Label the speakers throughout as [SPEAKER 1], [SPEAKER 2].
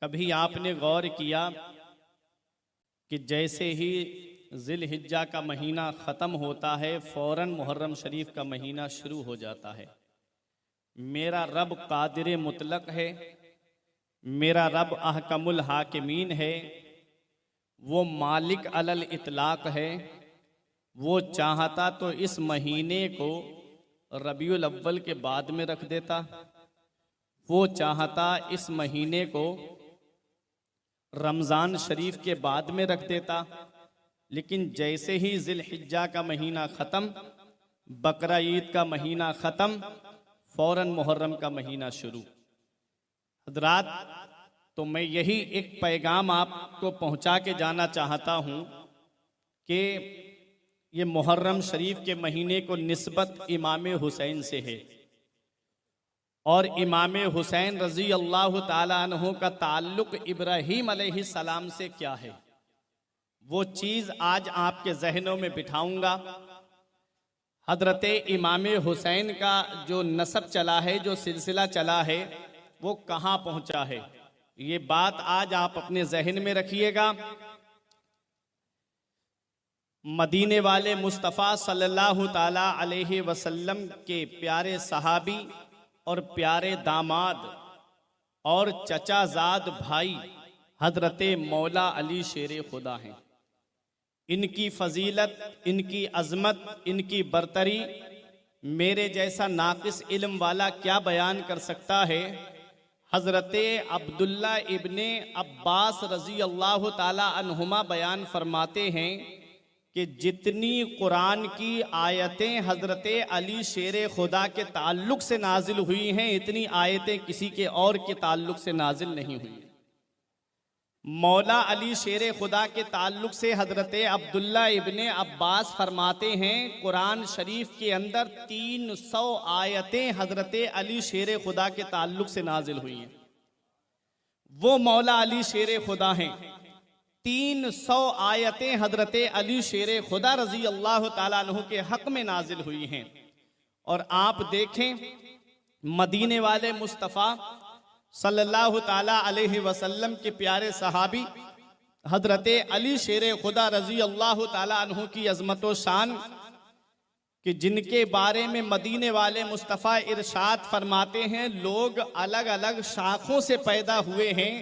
[SPEAKER 1] कभी आपने गौर किया कि जैसे ही जिलहिज्जा का महीना ख़त्म होता है फ़ौरन मुहर्रम शरीफ का महीना शुरू हो जाता है। मेरा रब कादिर मुतलक है, मेरा रब अहकमुल हाकिमीन है, वो मालिक अलल इतलाक है। वो चाहता तो इस महीने को रबीउल अव्वल के बाद में रख देता, वो चाहता इस महीने को रमज़ान शरीफ के बाद में रख देता, लेकिन जैसे ही जिलहिज्जा का महीना ख़त्म, बकरा ईद का महीना ख़त्म, फ़ौरन मुहर्रम का महीना शुरू। हज़रात, तो मैं यही एक पैगाम आपको पहुंचा के जाना चाहता हूं कि ये मुहर्रम शरीफ के महीने को निस्बत इमाम हुसैन से है और इमाम हुसैन रज़ी अल्लाह ताला अन्हु का ताल्लुक़ इब्राहीम अलैहिस्सलाम से क्या है, वो चीज़ आज आपके जहनों में बिठाऊंगा। हज़रत इमाम हुसैन का जो नसब चला है, जो सिलसिला चला है, वो कहाँ पहुँचा है, ये बात आज आप अपने जहन में रखिएगा। मदीने वाले मुस्तफ़ा सल्लल्लाहु ताला अलैहि वसल्लम के प्यारे सहाबी और प्यारे दामाद और चचाजाद भाई हजरत मौला अली शेर खुदा हैं। इनकी फजीलत, इनकी अजमत, इनकी बरतरी मेरे जैसा नाकिस इल्म वाला क्या बयान कर सकता है। हजरत अब्दुल्ला इब्ने अब्बास रजी अल्लाह ताला अन्हुमा बयान फरमाते हैं कि जितनी कुरान की आयतें हज़रत अली शेर खुदा के ताल्लुक़ से नाजिल हुई हैं, इतनी आयतें किसी के और के ताल्लुक़ से नाजिल नहीं हुई। मौला अली शेर खुदा के ताल्लुक़ से हज़रत अब्दुल्ला इब्ने अब्बास फरमाते हैं, कुरान शरीफ के अंदर 300 आयतें हज़रत अली शेर खुदा के ताल्लुक़ से नाजिल हुई हैं। वो मौला अली शेर खुदा हैं। 300 आयतें हजरत अली शेर खुदा रजी अल्लाह ताला अन्हु के हक में नाजिल हुई हैं। और आप देखें, मदीने वाले मुस्तफ़ा सल्लल्लाहु ताला अलैहि वसल्लम के प्यारे सहाबी हजरत अली शेर खुदा रजी अल्लाह ताला अन्हु की अजमत व शान कि जिनके बारे में मदीने वाले मुस्तफ़ा इरशाद फरमाते हैं, लोग अलग अलग शाखों से पैदा हुए हैं,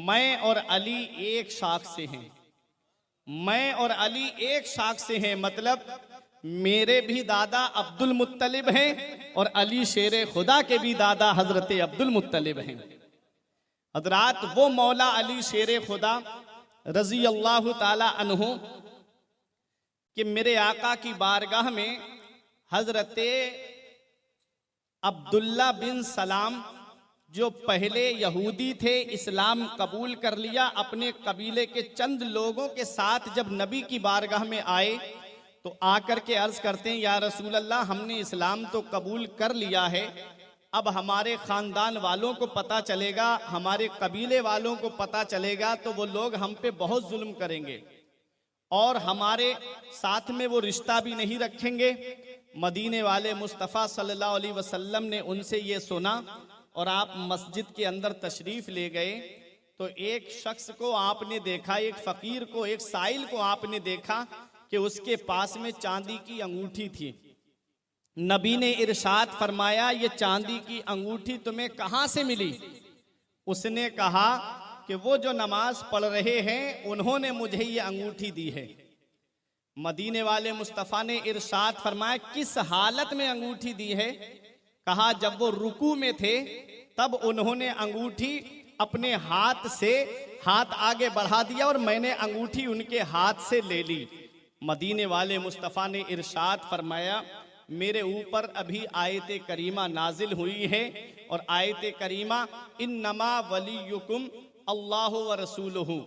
[SPEAKER 1] मैं और अली एक शाख से हैं। मैं और अली एक शाख से हैं, मतलब मेरे भी दादा अब्दुल मुत्तलिब हैं और अली शेर खुदा के भी दादा हजरत अब्दुल मुत्तलिब हैं। हजरात, वो मौला अली शेर खुदा रजी अल्लाह ताला अन्हु कि मेरे आका की बारगाह में हजरत अब्दुल्ला बिन सलाम जो पहले यहूदी थे, इस्लाम कबूल कर लिया, अपने कबीले के चंद लोगों के साथ जब नबी की बारगाह में आए तो आकर के अर्ज करते हैं, या रसूल अल्लाह, हमने इस्लाम तो कबूल कर लिया है, अब हमारे ख़ानदान वालों को पता चलेगा, हमारे कबीले वालों को पता चलेगा तो वो लोग हम पे बहुत जुल्म करेंगे और हमारे साथ में वो रिश्ता भी नहीं रखेंगे। मदीने वाले मुस्तफ़ा सल्लल्लाहु अलैहि वसल्लम ने उनसे ये सुना और आप मस्जिद के अंदर तशरीफ ले गए तो एक शख्स को आपने देखा, एक फ़कीर को, एक साइल को आपने देखा कि उसके पास में चांदी की अंगूठी थी। नबी ने इरशाद फरमाया, ये चांदी की अंगूठी तुम्हें कहाँ से मिली? उसने कहा कि वो जो नमाज पढ़ रहे हैं उन्होंने मुझे ये अंगूठी दी है। मदीने वाले मुस्तफ़ा ने इरशाद फरमाया, किस हालत में अंगूठी दी है? कहा, जब वो रुकू में थे तब उन्होंने अंगूठी अपने हाथ से हाथ आगे बढ़ा दिया और मैंने अंगूठी उनके हाथ से ले ली। मदीने वाले मुस्तफ़ा ने इरशाद फरमाया, मेरे ऊपर अभी आयत करीमा नाजिल हुई है और आयत करीमा, इन्नमा वलियुकुम अल्लाहु व रसूलुहु,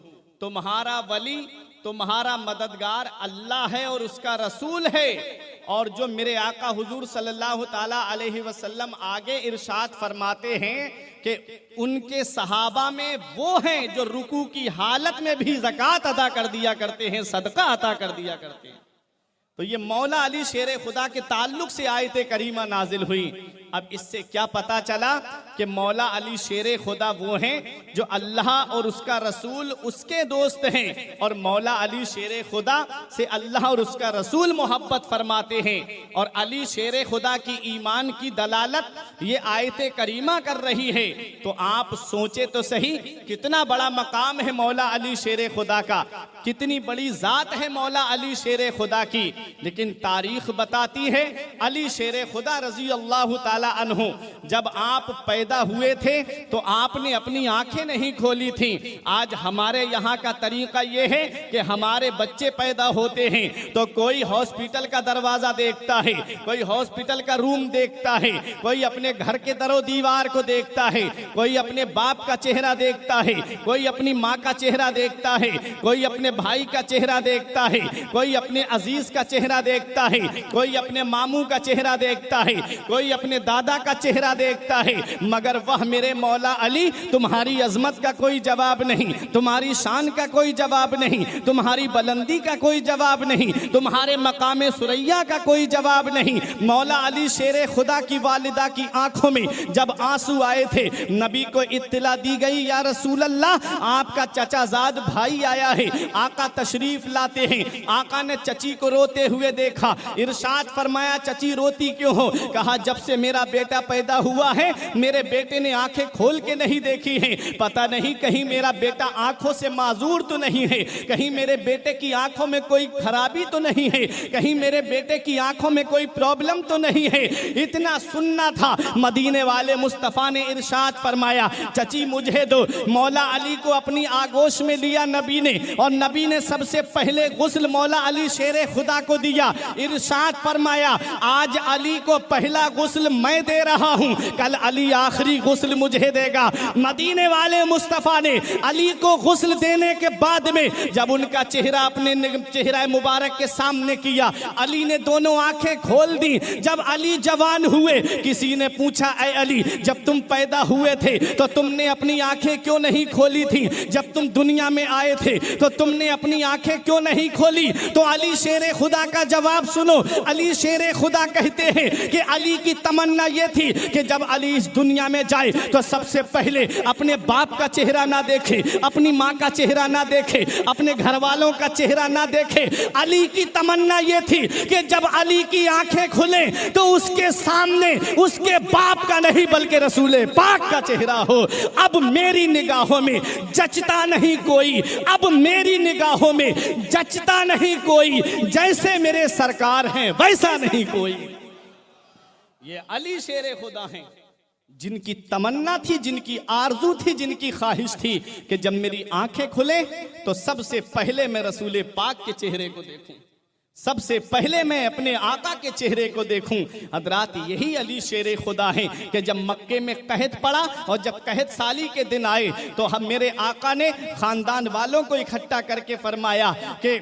[SPEAKER 1] तुम्हारा वली, तुम्हारा मददगार अल्लाह है और उसका रसूल है। और जो मेरे आका हुजूर सल्लल्लाहु ताला अलैहि वसल्लम आगे इरशाद फरमाते हैं कि उनके सहाबा में वो हैं जो रुकू की हालत में भी ज़कात अदा कर दिया करते हैं, सदका अदा कर दिया करते हैं। तो ये मौला अली शेर खुदा के ताल्लुक से आयत करीमा नाजिल हुई। अब इससे क्या पता चला कि मौला अली शेर खुदा वो हैं जो अल्लाह और उसका रसूल उसके दोस्त हैं, और मौला अली शेर खुदा से अल्लाह और उसका रसूल मोहब्बत फरमाते हैं। और अली शेर खुदा की ईमान की दलालत ये आयत करीमा कर रही है। तो आप सोचे तो सही, कितना बड़ा मकाम है मौला अली शेर खुदा का, कितनी बड़ी जात है मौला अली शेर खुदा की। लेकिन तारीख बताती है अली शेर खुदा रजी अल्लाह ताला अन्हु जब आप पैदा हुए थे तो आपने अपनी आंखें नहीं खोली थी। आज हमारे यहाँ का तरीका यह है कि हमारे बच्चे पैदा होते हैं तो कोई हॉस्पिटल का दरवाजा देखता है, कोई हॉस्पिटल का रूम देखता है, कोई अपने घर के दरो दीवार को देखता है, कोई अपने बाप का चेहरा देखता है, कोई अपनी माँ का चेहरा देखता है, कोई अपने भाई का चेहरा देखता है, कोई अपने अजीज का चेहरा देखता है, कोई अपने मामू का चेहरा देखता है, कोई अपने दादा का चेहरा देखता है। मगर वह मेरे मौला अली, तुम्हारी अजमत का कोई जवाब नहीं, तुम्हारी शान का कोई जवाब नहीं, तुम्हारी बुलंदी का कोई जवाब नहीं, तुम्हारे मकाम सुरैया का कोई जवाब नहीं। मौला अली शेर खुदा की वालिदा की आंखों में जब आंसू आए थे, नबी को इत्तला दी गई, या रसूल अल्लाह आपका चचाजाद भाई आया है। आका तशरीफ लाते हैं। आका ने चची को रोते हुए देखा, इरशाद फरमाया चची रोती क्यों हो? कहा जब से मेरा बेटा पैदा हुआ है मेरे बेटे ने आंखें खोल के नहीं देखी है। पता नहीं कहीं मेरा बेटा आंखों से माजूर तो नहीं है, कहीं मेरे बेटे की आंखों में कोई खराबी तो नहीं है, कहीं मेरे बेटे की आंखों में कोई प्रॉब्लम तो नहीं है। इतना सुनना था। मदीने वाले मुस्तफ़ा ने इरशाद फरमाया चची मुझे दो। मौला अली को अपनी आगोश में लिया नबी ने, और नबी ने सबसे पहले गुस्ल मौला अली शेर खुदा को दिया। इरशाद फरमाया आज अली को पहला गुस्ल मैं दे रहा हूं, कल अली आखिरी गुस्ल मुझे देगा। मदीने वाले मुस्तफ़ा ने अली को गुस्ल देने के बाद में जब उनका चेहरा अपने चेहरा मुबारक के सामने किया, अली ने दोनों आंखें खोल दी। जब अली जवान हुए, किसी ने पूछा ऐ अली जब तुम पैदा हुए थे तो तुमने अपनी आंखें क्यों नहीं खोली थी? जब तुम दुनिया में आए थे तो तुमने अपनी आंखें क्यों नहीं खोली? तो अली शेर खुदा का जवाब सुनो। अली शेर खुदा कहते हैं कि अली की तमन्ना यह थी कि जब अली इस दुनिया में जाए तो सबसे पहले अपने बाप का चेहरा ना देखे, अपनी माँ का चेहरा ना देखे, अपने घर वालों का चेहरा ना देखे। अली की तमन्ना यह थी कि जब अली की आंखें खुले तो उसके सामने उसके बाप का नहीं बल्कि रसूले पाक का चेहरा हो। अब मेरी निगाहों में जचता नहीं कोई, अब मेरी निगाहों में जचता नहीं कोई, जैसे मेरे सरकार हैं वैसा नहीं कोई। ये अली शेर खुदा हैं जिनकी तमन्ना थी, जिनकी आरजू थी, जिनकी ख्वाहिश थी कि जब मेरी आंखें खुले तो सबसे पहले मैं रसूले पाक के चेहरे को देखूं, सबसे पहले मैं अपने आका के चेहरे को देखूं। हजरात यही अली शेर खुदा हैं कि जब मक्के में कहत पड़ा और जब कहत साली के दिन आए तो हम मेरे आका ने खानदान वालों को इकट्ठा करके फरमाया कि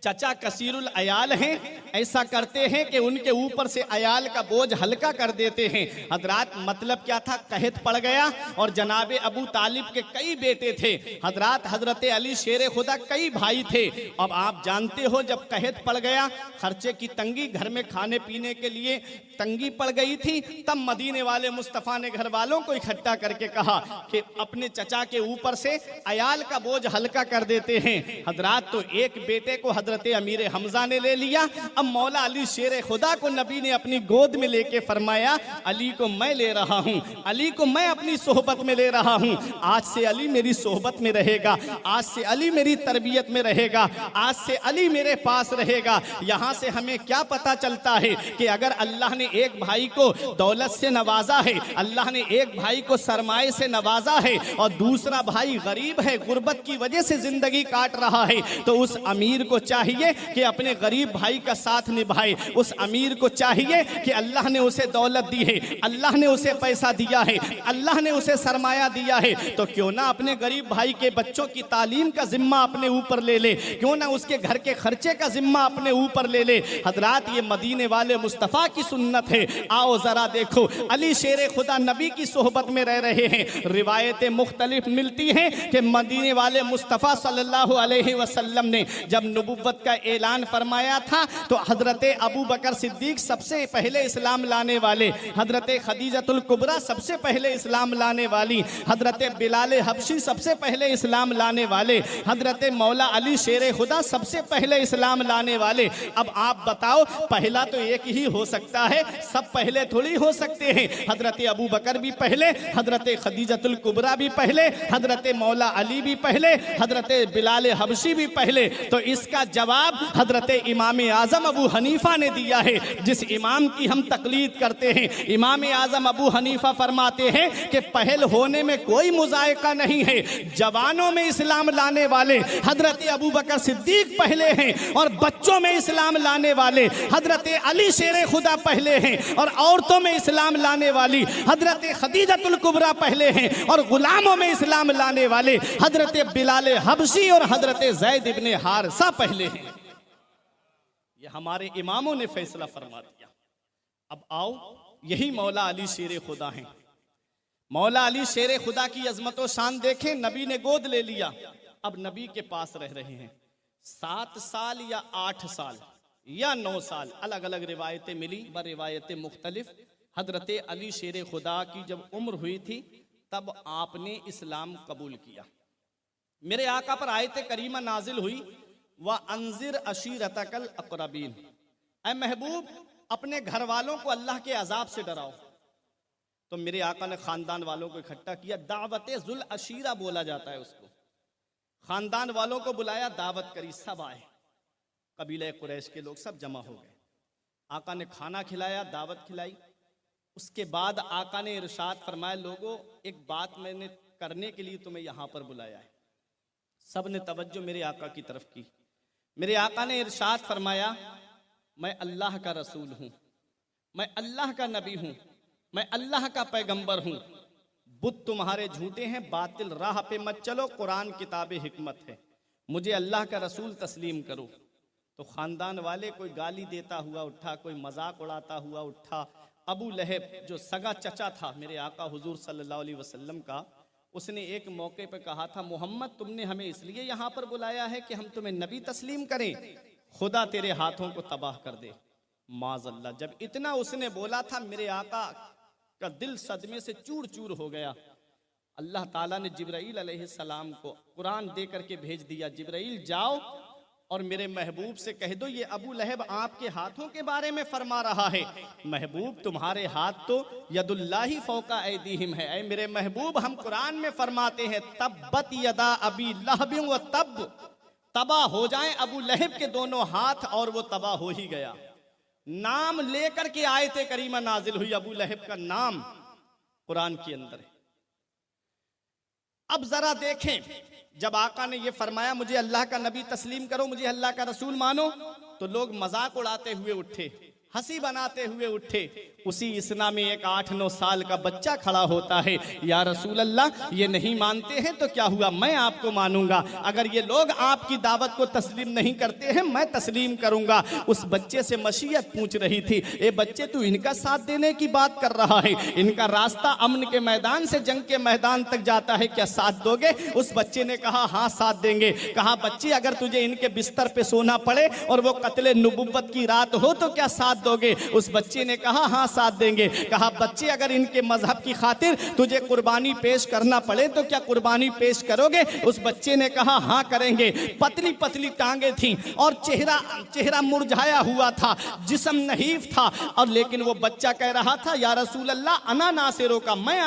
[SPEAKER 1] चचा कसीरुल अयाल हैं, ऐसा करते हैं कि उनके ऊपर से अयाल का बोझ हल्का कर देते हैं। हजरात मतलब क्या था? कहत पड़ गया और जनाबे अबू तालिब के कई बेटे थे। हजरात हजरत अली शेर खुदा कई भाई थे। अब आप जानते हो जब कहत पड़ गया, खर्चे की तंगी, घर में खाने पीने के लिए तंगी पड़ गई थी, तब मदीने वाले मुस्तफ़ा ने घर वालों को इकट्ठा करके कहा कि अपने चचा के ऊपर से अयाल का बोझ हल्का कर देते हैं। हजरात तो एक बेटे को हजरत अमीर हमजा ने ले लिया। अब मौला अली शेर खुदा को नबी ने अपनी गोद में लेके फरमाया अली को मैं ले रहा हूं, अली को मैं अपनी सोहबत में ले रहा हूं। आज से अली मेरी सोहबत में रहेगा, आज से अली मेरी तरबियत में रहेगा, आज से अली मेरे पास रहेगा। यहां से हमें क्या पता चलता है कि अगर अल्लाह ने एक भाई को दौलत से नवाजा है, अल्लाह ने एक भाई को सरमाए से नवाजा है और दूसरा भाई गरीब है, गुर्बत की वजह से जिंदगी काट रहा है, तो उस अमीर को चाहिए कि अपने गरीब भाई का साथ निभाए। उस अमीर को चाहिए कि अल्लाह ने उसे दौलत दी है, अल्लाह ने उसे पैसा दिया है, अल्लाह ने उसे सरमाया दिया है, तो क्यों ना अपने गरीब भाई के बच्चों की तालीम का जिम्मा अपने ऊपर ले ले, क्यों ना उसके घर के खर्चे का जिम्मा अपने ऊपर ले ले। हजरात ये मदीने वाले मुस्तफ़ा की सुन्नत है। आओ जरा देखो, अली शेर खुदा नबी की सोहबत में रह रहे हैं। रिवायतें मुख्तलिफ मिलती हैं कि मदीने वाले मुस्तफ़ा सल्लल्लाहु अलैहि वसल्लम ने जब नबुव्वत नबुव्वत का ऐलान फरमाया था तो हजरत अबू बकर सिद्दीक सबसे पहले इस्लाम लाने वाले, हजरत खदीजतुल कुबरा सबसे पहले इस्लाम लाने वाली, हजरत बिलाल हबशी सबसे पहले इस्लाम लाने वाले, हजरत मौला अली शेर खुदा सबसे पहले इस्लाम लाने वाले। अब आप बताओ, पहला तो एक ही हो सकता है, सब पहले थोड़ी हो सकते हैं। हजरत अबू बकर भी पहले, हजरत खदीजतुल कुबरा भी पहले, हजरत मौला अली भी पहले, हजरत बिलाल हबशी भी पहले। तो इसका जवाब हजरत इमाम आजम अबू हनीफा ने दिया है, जिस इमाम की हम तकलीद करते हैं। इमाम आजम अबू हनीफा फरमाते हैं कि पहल होने में कोई मुजायका नहीं है। जवानों में इस्लाम लाने वाले हजरत अबू बकर सिद्दीक पहले हैं, और बच्चों में इस्लाम लाने वाले हजरत अली शेर खुदा पहले हैं, और औरतों में इस्लाम लाने वाली हजरत खदीजतुल कुबरा पहले हैं, और गुलामों में इस्लाम लाने वाले हजरत बिलाल हबशी और हजरत ज़ैद इब्ने हारिसा पहले हैं। ये हमारे इमामों ने फैसला फरमा दिया। अब आओ, यही मौला अली शेर खुदा हैं। मौला अली शेर खुदा की अजमत व शान देखें। नबी ने गोद ले लिया, अब नबी के पास रह रहे हैं। 7 साल या 8 साल या 9 साल, अलग अलग रिवायतें मिली, ब रिवायतें मुख्तलिफ। हजरत अली शेर खुदा की जब उम्र हुई थी तब आपने इस्लाम कबूल किया। मेरे आका पर आयत करीमा नाजिल हुई, व अंजिर अशीरतकल अक़रबीन, ऐ महबूब अपने घर वालों को अल्लाह के अजाब से डराओ। तो मेरे आका ने खानदान वालों को इकट्ठा किया, दावत जुल अशीरा बोला जाता है उसको। खानदान वालों को बुलाया, दावत करी, सब आए, कबीले कुरैश के लोग सब जमा हो गए। आका ने खाना खिलाया, दावत खिलाई। उसके बाद आका ने इरशाद फरमाया, लोगों एक बात मैंने करने के लिए तुम्हें यहाँ पर बुलाया है। सब ने तवज्जो मेरे आका की तरफ की। मेरे आका ने इरशाद फरमाया, मैं अल्लाह का रसूल हूँ, मैं अल्लाह का नबी हूँ, मैं अल्लाह का पैगंबर हूँ। बुत तुम्हारे झूठे हैं, बातिल राह पे मत चलो, कुरान किताब हिकमत है, मुझे अल्लाह का रसूल तस्लीम करो। तो खानदान वाले कोई गाली देता हुआ उठा, कोई मजाक उड़ाता हुआ उठा। अबू लहब जो सगा चचा था मेरे आका हुजूर सल्लल्लाहु अलैहि वसल्लम का, उसने एक मौके पर कहा था, मोहम्मद तुमने हमें इसलिए यहाँ पर बुलाया है कि हम तुम्हें नबी तस्लीम करें, खुदा तेरे हाथों को तबाह कर दे। माज़अल्लाह, जब इतना उसने बोला था मेरे आका का दिल सदमे से चूर चूर हो गया। अल्लाह ताला ने जिब्राइल अलैहिस्सलाम को कुरान दे करके भेज दिया, जिब्राइल जाओ और मेरे महबूब से कह दो ये अबू लहब आपके हाथों के बारे में फरमा रहा है। महबूब तुम्हारे हाथ तो यदुल्लाही फौका ऐदीहिम है। ऐ मेरे महबूब, हम कुरान में फरमाते हैं तब्बत यदा अबी लहब व तब, तबाह हो जाएं अबू लहब के दोनों हाथ, और वो तबाह हो ही गया। नाम लेकर के आयत करीमा नाजिल हुई, अबू लहब का नाम कुरान के अंदर है। अब जरा देखें, जब आका ने ये फरमाया मुझे अल्लाह का नबी तस्लीम करो, मुझे अल्लाह का रसूल मानो, तो लोग मजाक उड़ाते हुए उठे, हंसी बनाते हुए उठे। उसी इसना में एक 8-9 साल का बच्चा खड़ा होता है, या रसूल अल्लाह ये नहीं मानते हैं तो क्या हुआ, मैं आपको मानूंगा। अगर ये लोग आपकी दावत को तस्लीम नहीं करते हैं मैं तस्लीम करूंगा। उस बच्चे से मशीयत पूछ रही थी, ए बच्चे तू इनका साथ देने की बात कर रहा है, इनका रास्ता अमन के मैदान से जंग के मैदान तक जाता है, क्या साथ दोगे? उस बच्चे ने कहा हाँ साथ देंगे। कहा बच्ची अगर तुझे इनके बिस्तर पे सोना पड़े और वो कत्ले नुबुव्वत की रात हो तो क्या साथ दोगे? उस बच्चे ने कहा हाँ साथ देंगे। कहा बच्चे अगर इनके मजहब की खातिर तुझे कुर्बानी पेश करना पड़े तो क्या कुर्बानी पेश करोगे? उस बच्चे ने कहा हाँ करेंगे। पतली पतली टांगे थीं और चेहरा मुरझाया हुआ था, जिस्म नहीफ था, और लेकिन वो बच्चा कह रहा था या रसूल अल्लाह अना नासिरो का, मैं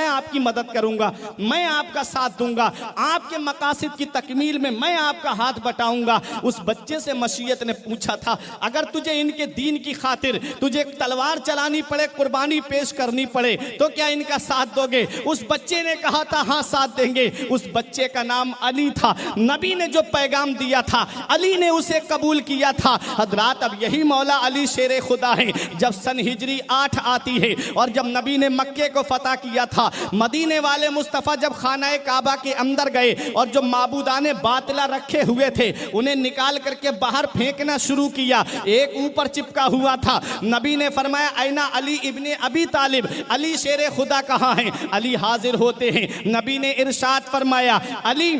[SPEAKER 1] आपकी मदद करूंगा, मैं आपका साथ दूंगा, आपके मकासद की तकमील में मैं आपका हाथ बटाऊंगा। उस बच्चे से मशीयत ने पूछा था अगर तुझे इनके दीन की खातिर तुझे तलवार चलानी पड़े, कुर्बानी पेश करनी पड़े तो क्या इनका साथ दोगे? उस बच्चे ने कहा था हाँ साथ देंगे। उस बच्चे का नाम अली था। नबी ने जो पैगाम दिया था अली ने उसे कबूल किया था। हजरात अब यही मौला अली शेर खुदा है। जब सन हिजरी 8 आती है और जब नबी ने मक्के को फतह किया था, मदीने वाले मुस्तफ़ा जब खाना काबा के अंदर गए और जो माबूदाने बातिला रखे हुए थे उन्हें निकाल करके बाहर फेंकना शुरू किया, एक ऊपर चिपका हुआ था। नबी ने फरमाया ऐना अली इब्ने अबी तालिब, अली शेर खुदा कहाँ हैं? अली हाजिर होते हैं। नबी ने इरशाद फरमाया अली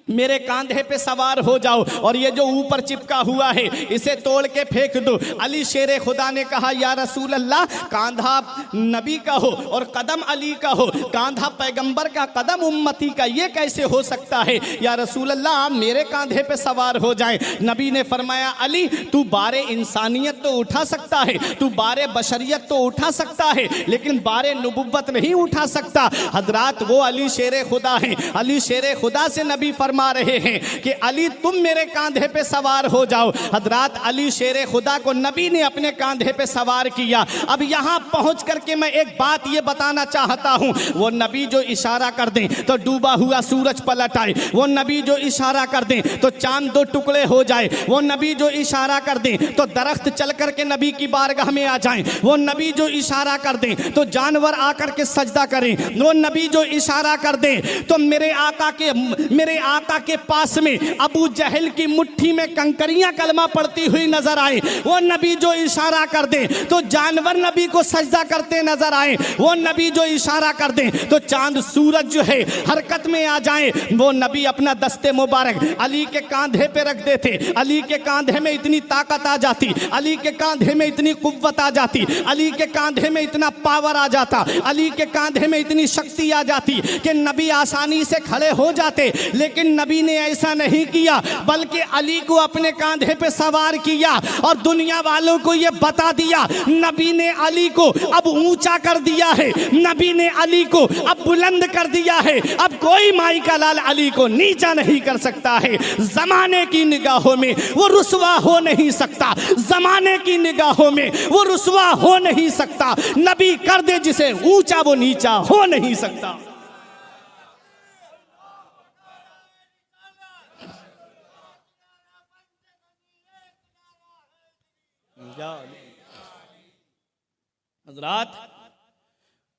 [SPEAKER 1] मेरे कांधे पे सवार हो जाओ और ये जो ऊपर चिपका हुआ है इसे तोड़ के फेंक दो। अली शेर खुदा ने कहा या रसूल अल्लाह, कांधा नबी का हो और कदम अली का हो, कांधा पैगंबर का कदम उम्मती का, ये कैसे हो सकता है या रसूल अल्लाह, आप मेरे कांधे पे सवार हो जाएं। नबी ने फरमाया अली, तू बारे इंसानियत तो उठा सकता है, तू बारे बशरियत तो उठा सकता है, लेकिन बारे नबुव्वत नहीं उठा सकता। हजरात वो अली शेर खुदा हैं। अली शेर खुदा से नबी फरमा रहे हैं कि अली तुम मेरे कांधे पे सवार हो जाओ। हजरात अली शेर खुदा को नबी ने अपने कांधे पे सवार किया। अब यहां पहुंच करके मैं एक बात ये बताना चाहता हूं, वो नबी जो इशारा कर दें तो डूबा हुआ सूरज पलट आए, वो नबी जो इशारा कर दें तो चांद दो टुकड़े हो जाए, वो नबी जो इशारा कर दें तो दरख्त चल करके नबी की बारगाह में आ जाएं, वो नबी जो इशारा कर दें तो जानवर आकर के सजदा करें, वो नबी जो इशारा कर दें तो मेरे आका के पास में अबू जहल की मुट्ठी में कंकरियां कलमा पड़ती हुई नजर आए, वो नबी जो इशारा कर दे तो जानवर नबी को सजदा करते नजर आए, वो नबी जो इशारा कर दे तो चांद सूरज जो है हरकत में आ जाए, वो नबी अपना दस्ते मुबारक अली के कांधे पे रख देते। अली के कांधे में इतनी ताकत आ जाती, अली के कांधे में इतनी कुव्वत आ जाती, अली के कांधे में इतना पावर आ जाता, अली के कांधे में इतनी शक्ति आ जाती कि नबी आसानी से खड़े हो जाते। लेकिन नबी ने ऐसा नहीं किया, बल्कि अली को अपने कांधे पे सवार किया और दुनिया वालों को यह बता दिया, नबी ने अली को अब ऊंचा कर दिया है, नबी ने अली को अब बुलंद कर दिया है, अब कोई माई का लाल अली को नीचा नहीं कर सकता है। जमाने की निगाहों में वो रुसवा हो नहीं सकता, जमाने की निगाहों में वो रुसवा हो नहीं सकता। नबी कर दे जिसे ऊंचा, वो नीचा हो नहीं सकता। हजरात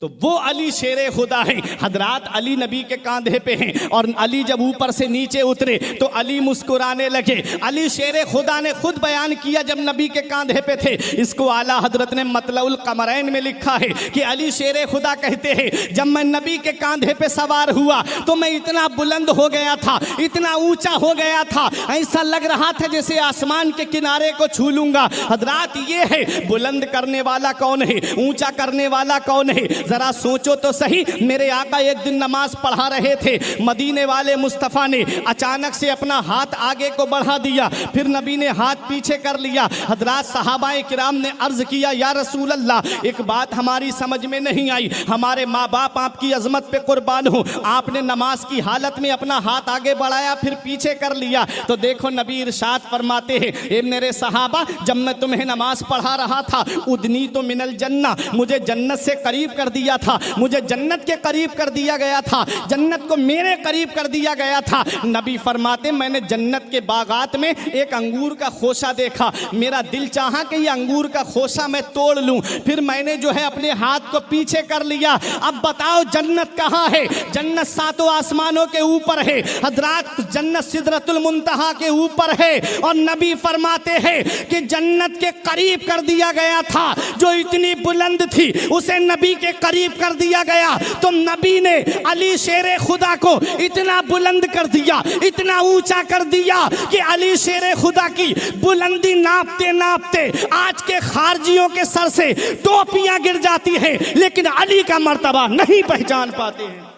[SPEAKER 1] तो वो अली शेरे खुदा है। हजरात अली नबी के कांधे पे हैं और अली जब ऊपर से नीचे उतरे तो अली मुस्कुराने लगे। अली शेरे खुदा ने खुद बयान किया जब नबी के कांधे पे थे, इसको आला हजरत ने मतलउल कमरैन में लिखा है कि अली शेरे खुदा कहते हैं जब मैं नबी के कांधे पे सवार हुआ तो मैं इतना बुलंद हो गया था, इतना ऊंचा हो गया था, ऐसा लग रहा था जैसे आसमान के किनारे को छू लूंगा। हजरात ये है बुलंद करने वाला कौन है, ऊंचा करने वाला कौन है, जरा सोचो तो सही। मेरे आका एक दिन नमाज पढ़ा रहे थे, मदीने वाले मुस्तफ़ा ने अचानक से अपना हाथ आगे को बढ़ा दिया, फिर नबी ने हाथ पीछे कर लिया। हजरात सहाबाए किराम ने अर्ज किया या रसूल अल्लाह, एक बात हमारी समझ में नहीं आई, हमारे माँ बाप आपकी अजमत पे कुर्बान हो, आपने नमाज की हालत में अपना हाथ आगे बढ़ाया फिर पीछे कर लिया। तो देखो नबी इरशाद फरमाते हैं, ए मेरे सहाबा, जब मैं तुम्हें नमाज पढ़ा रहा था उदनी तो मिनल जन्ना, मुझे जन्नत से करीब कर दिया था, मुझे जन्नत के करीब कर दिया गया था, जन्नत को मेरे करीब कर दिया गया था। नबी फरमाते मैंने जन्नत के बागात में एक अंगूर का खोसा देखा, मेरा दिल चाहा कि ये अंगूर का खोसा मैं तोड़ लूं, फिर मैंने जो है अपने हाथ को पीछे कर लिया। अब बताओ जन्नत कहाँ है? जन्नत सातों आसमानों के ऊपर है। हजरात जन्नत सिदरतुल मुंतहा के ऊपर है और नबी फरमाते हैं कि जन्नत के करीब कर दिया गया था, जो इतनी बुलंद थी उसे नबी के करीब कर दिया गया। तो नबी ने अली शेरे खुदा को इतना बुलंद कर दिया, इतना ऊंचा कर दिया कि अली शेरे खुदा की बुलंदी नापते नापते आज के खारजियों के सर से टोपियां गिर जाती हैं, लेकिन अली का मर्तबा नहीं पहचान पाते हैं।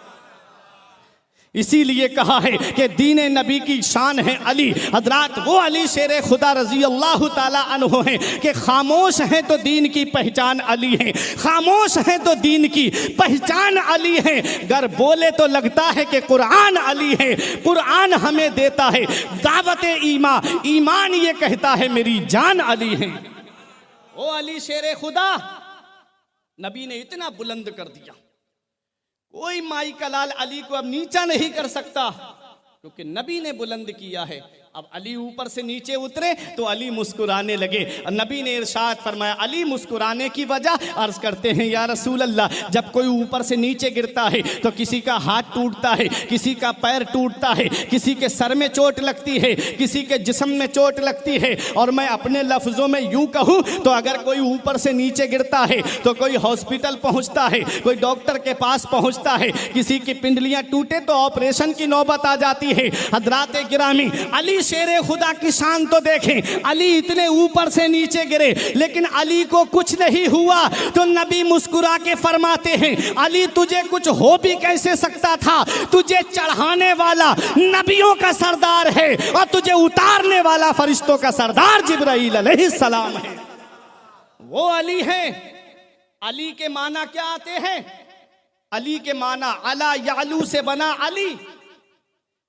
[SPEAKER 1] इसीलिए कहा है कि दीने नबी की शान है अली। हजरात वो अली शेरे खुदा रजी अल्लाह ताला अन्हु हैं कि खामोश हैं तो दीन की पहचान अली है, खामोश हैं तो दीन की पहचान अली है। गर बोले तो लगता है कि कुरान अली है, कुरान हमें देता है दावत ईमान, ईमान ये कहता है मेरी जान अली है। वो अली शेरे खुदा नबी ने इतना बुलंद कर दिया, कोई माई का लाल अली को अब नीचा नहीं कर सकता, क्योंकि नबी ने बुलंद किया है। अब अली ऊपर से नीचे उतरे तो अली मुस्कुराने लगे। नबी ने इरशाद फरमाया, अली मुस्कुराने की वजह? अर्ज करते हैं, या रसूल अल्लाह, जब कोई ऊपर से नीचे गिरता है तो किसी का हाथ टूटता है, किसी का पैर टूटता है, किसी के सर में चोट लगती है, किसी के जिस्म में चोट लगती है। और मैं अपने लफ्जों में यूं कहूं तो अगर कोई ऊपर से नीचे गिरता है तो कोई हॉस्पिटल पहुंचता है, कोई डॉक्टर के पास पहुंचता है, किसी की पिंडलियां टूटे तो ऑपरेशन की नौबत आ जाती है। हजरात गिरामी, अली शेरे खुदा की शान तो देखें, अली इतने ऊपर से नीचे गिरे लेकिन अली को कुछ नहीं हुआ। तो नबी मुस्कुरा के फरमाते हैं, अली तुझे कुछ हो भी कैसे सकता था? तुझे चढ़ाने वाला नबियों का सरदार है और तुझे उतारने वाला फरिश्तों का सरदार जिब्राइल अलैहिस्सलाम है। वो अली है। अली के माना क्या आते हैं? अली के माना अला यालू से बना अली,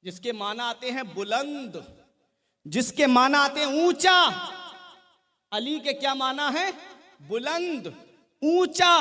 [SPEAKER 1] जिसके माना आते हैं बुलंद, जिसके माना आते हैं ऊंचा। अली के क्या माना है? बुलंद, ऊंचा।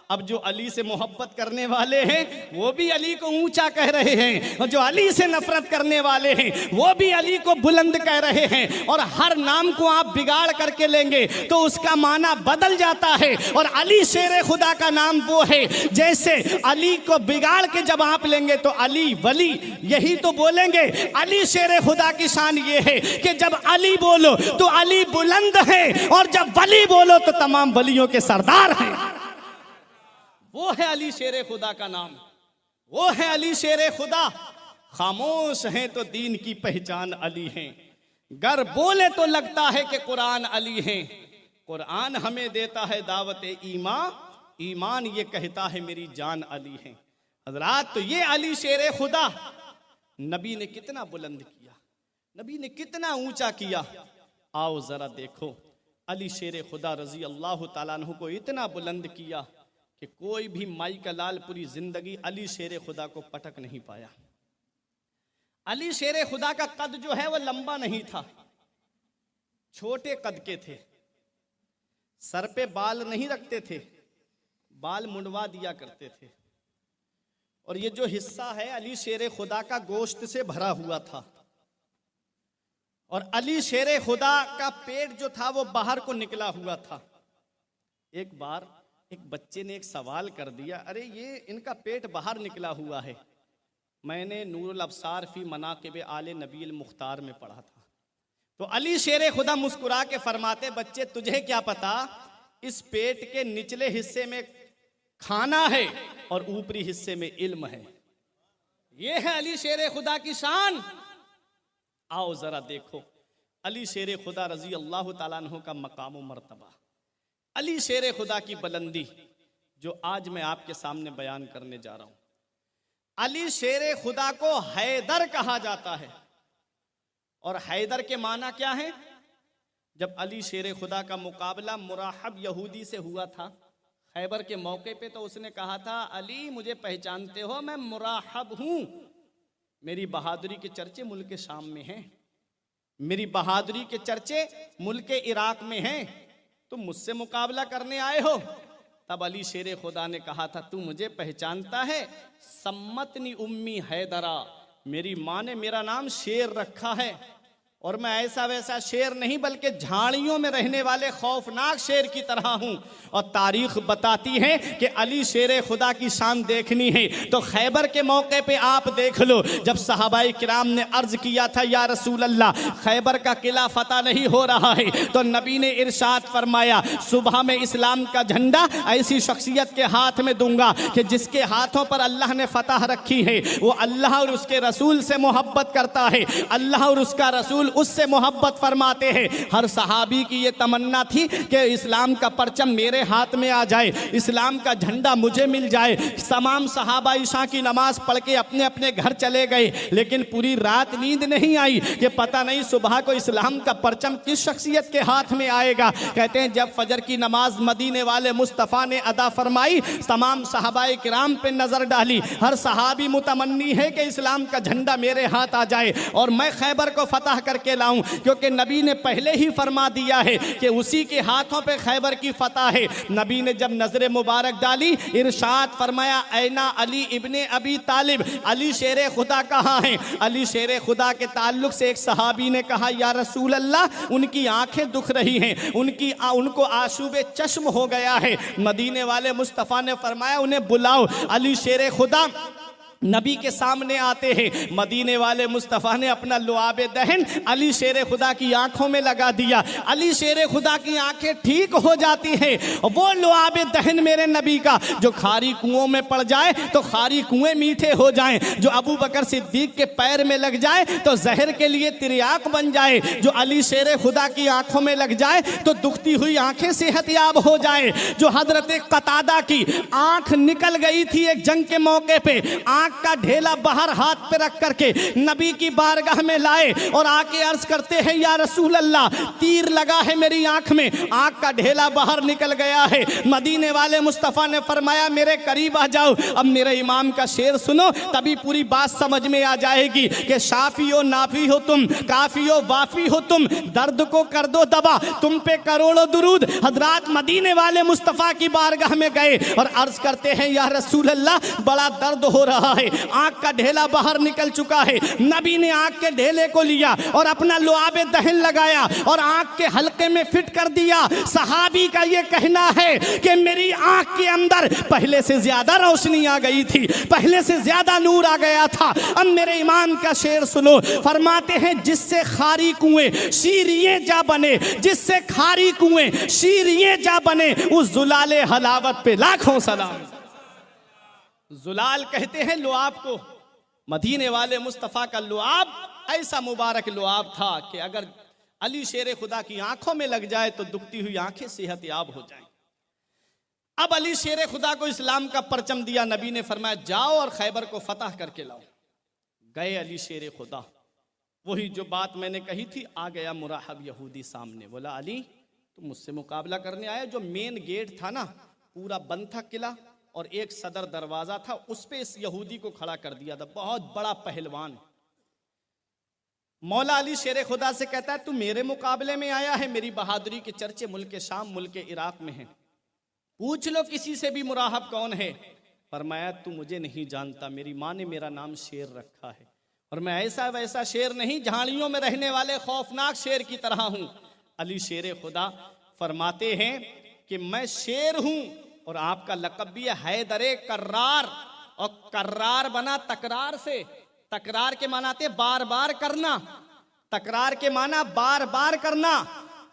[SPEAKER 1] अब जो अली से मोहब्बत करने वाले हैं वो भी अली को ऊंचा कह रहे हैं, और जो अली से नफरत करने वाले हैं वो भी अली को बुलंद कह रहे हैं। और हर नाम को आप बिगाड़ करके लेंगे तो उसका माना बदल जाता है। और अली शेर खुदा का नाम वो है, जैसे अली को बिगाड़ के जब आप लेंगे तो अली वली, यही तो बोलेंगे। अली शेर खुदा की शान ये है कि जब अली बोलो तो अली बुलंद है, और जब वली बोलो तो तमाम वलियों के सरदार हैं। वो है अली शेरे खुदा का नाम, वो है अली शेरे खुदा। खामोश हैं तो दीन की पहचान अली हैं, गर बोले तो लगता है कि कुरान अली हैं। कुरान हमें देता है दावत ईमान, ईमान ये कहता है मेरी जान अली हैं। हजरात, तो ये अली शेरे खुदा नबी ने कितना बुलंद किया, नबी ने कितना ऊंचा किया। आओ जरा देखो, अली शेरे खुदा रजी अल्लाह ताला अन्हु को इतना बुलंद किया कि कोई भी माई का लाल पूरी जिंदगी अली शेरे खुदा को पटक नहीं पाया। अली शेरे खुदा का कद जो है वो लंबा नहीं था, छोटे कद के थे, सर पे बाल नहीं रखते थे, बाल मुंडवा दिया करते थे। और ये जो हिस्सा है अली शेरे खुदा का गोश्त से भरा हुआ था। और अली शेरे खुदा का पेट जो था वो बाहर को निकला हुआ था। एक बार एक बच्चे ने एक सवाल कर दिया, अरे ये इनका पेट बाहर निकला हुआ है। मैंने नूरुल अब्सार फी मनाकिब आले नबील मुख्तार में पढ़ा था। तो अली शेरे खुदा मुस्कुरा के फरमाते, बच्चे तुझे क्या पता, इस पेट के निचले हिस्से में खाना है और ऊपरी हिस्से में इल्म है। ये है अली शेरे खुदा की शान। आओ जरा देखो अली शेरे खुदा रजी अल्लाह ताला अन्हु का मकाम मर्तबा, अली शेरे खुदा की बुलंदी जो आज मैं आपके सामने बयान करने जा रहा हूं। अली शेरे खुदा को हैदर कहा जाता है। और हैदर के माना क्या है? जब अली शेरे खुदा का मुकाबला मुराहब यहूदी से हुआ था खैबर के मौके पे, तो उसने कहा था, अली मुझे पहचानते हो, मैं मुराहब हूं, मेरी बहादुरी के चर्चे मुल्क शाम में हैं, मेरी बहादुरी के चर्चे मुल्क इराक में हैं, तुम मुझसे मुकाबला करने आए हो। तब अली शेरे खुदा ने कहा था, तू मुझे पहचानता है? सम्मतनी उम्मी हैदरा, मेरी माँ ने मेरा नाम शेर रखा है, और मैं ऐसा वैसा शेर नहीं बल्कि झाड़ियों में रहने वाले खौफनाक शेर की तरह हूं। और तारीख बताती है कि अली शेरे खुदा की शान देखनी है तो खैबर के मौके पे आप देख लो, जब सहाबाई किराम ने अर्ज किया था, या रसूल अल्लाह खैबर का किला फतह नहीं हो रहा है, तो नबी ने इरशाद फरमाया, सुबह में इस्लाम का झंडा ऐसी शख्सियत के हाथ में दूंगा कि जिसके हाथों पर अल्लाह ने फतह रखी है वो अल्लाह और उसके रसूल से मोहब्बत करता है, अल्लाह और उसका रसूल उससे मोहब्बत फरमाते हैं। हर सहाबी की ये तमन्ना थी कि इस्लाम का परचम मेरे हाथ में आ जाए, इस्लाम का झंडा मुझे मिल जाए। तमाम सहाबा इशा की नमाज पढ़ के अपने अपने घर चले गए, लेकिन पूरी रात नींद नहीं आई कि पता नहीं सुबह को इस्लाम का परचम किस शख्सियत के हाथ में आएगा। कहते हैं जब फजर की नमाज मदीने वाले मुस्तफ़ा ने अदा फरमाई, तमाम सहाबाए किराम पे नजर डाली, हर सहाबी मुतमन्नी है कि इस्लाम का झंडा मेरे हाथ आ जाए और मैं खैबर को फतह कर करके लाऊं, क्योंकि नबी ने पहले ही फरमा दिया है कि उसी के हाथों पे खैबर की फतह है। नबी ने जब नजर मुबारक डाली, इरशाद फरमाया, ऐना अली इब्ने अबी तालिब, अली शेर खुदा कहाँ हैं? अली शेर खुदा के ताल्लुक से एक सहाबी ने कहा, या रसूल अल्लाह, उनकी आंखें दुख रही हैं, उनको आशूबे चश्म हो गया है। मदीने वाले मुस्तफ़ा ने फरमाया, उन्हें बुलाओ। अली शेर खुदा नबी के सामने आते हैं। मदीने वाले मुस्तफ़ा ने अपना लुआब दहन अली शेर खुदा की आंखों में लगा दिया। अली शेर खुदा की आंखें ठीक हो जाती हैं। वो लुआब दहन मेरे नबी का जो खारी कुओं में पड़ जाए तो खारी कुएं मीठे हो जाएं, जो अबू बकर सिद्दीक के पैर में लग जाए तो जहर के लिए तिर्याक बन जाए, जो अली शेर खुदा की आंखों में लग जाए तो दुखती हुई आंखें सेहतयाब हो जाए। जो हजरत कतादा की आंख निकल गई थी एक जंग के मौके पे, का ढेला बाहर हाथ पे रख करके नबी की बारगाह में लाए और आके अर्ज करते हैं, या रसूल अल्लाह, तीर लगा है मेरी आंख में, आंख का ढेला बाहर निकल गया है। मदीने वाले मुस्तफ़ा ने फरमाया, मेरे करीब आ जाओ। अब मेरे इमाम का शेर सुनो, तभी पूरी बात समझ में आ जाएगी कि शाफी हो नाफी हो तुम, काफी हो वाफी हो तुम, दर्द को कर दो दबा, तुम पे करोड़ों दुरूद। हजरात मदीने वाले मुस्तफ़ा की बारगाह में गए और अर्ज करते हैं, या रसूल अल्लाह, बड़ा दर्द हो रहा है, आंख का ढेला बाहर निकल चुका है। नबी ने आंख के ढेले को लिया और अपना लुआबे दहन लगाया और आंख के हल्के में फिट कर दिया। सहाबी का यह कहना है कि मेरी आंख के अंदर पहले से ज्यादा रोशनी आ गई थी, पहले से ज्यादा नूर आ गया था। अब मेरे इमाम का शेर सुनो, फरमाते हैं, जिससे खारी कुएं शीरिये जा बने, जिससे खारी कुएं शीरिये जा बने, उस जुलाले हलावत पे लाखों सलाम। जुलाल कहते हैं लुआब को। मदीने वाले मुस्तफ़ा का लुआब ऐसा मुबारक लुआब था कि अगर अली शेर खुदा की आंखों में लग जाए तो दुखती हुई आंखें सेहतयाब हो जाएं। अब अली शेर खुदा को इस्लाम का परचम दिया। नबी ने फरमाया, जाओ और खैबर को फतह करके लाओ। गए अली शेर खुदा, वही जो बात मैंने कही थी, आ गया मुराहब यहूदी सामने। बोला, अली तुम मुझसे मुकाबला करने आए? जो मेन गेट था ना, पूरा बंद था किला, और एक सदर दरवाजा था, उस पे इस यहूदी को खड़ा कर दिया था, बहुत बड़ा पहलवान। मौला अली शेर खुदा से कहता है, तू मेरे मुकाबले में आया है? मेरी बहादुरी के चर्चे मुल्क शाम, मुल्क इराक में हैं, पूछ लो किसी से भी मुराहब कौन है। फरमाया, तू मुझे नहीं जानता, मेरी माँ ने मेरा नाम शेर रखा है, और मैं ऐसा वैसा शेर नहीं, झाड़ियों में रहने वाले खौफनाक शेर की तरह हूं। अली शेर खुदा फरमाते हैं कि मैं शेर हूं, और आपका लक़ब भी है हैदरे कर्रार, और कर्रार बना तकरार से। तकरार के माना थे बार बार करना, तकरार के माना बार बार करना।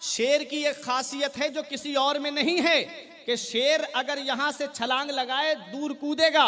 [SPEAKER 1] शेर की एक खासियत है जो किसी और में नहीं है कि शेर अगर यहां से छलांग लगाए दूर कूदेगा,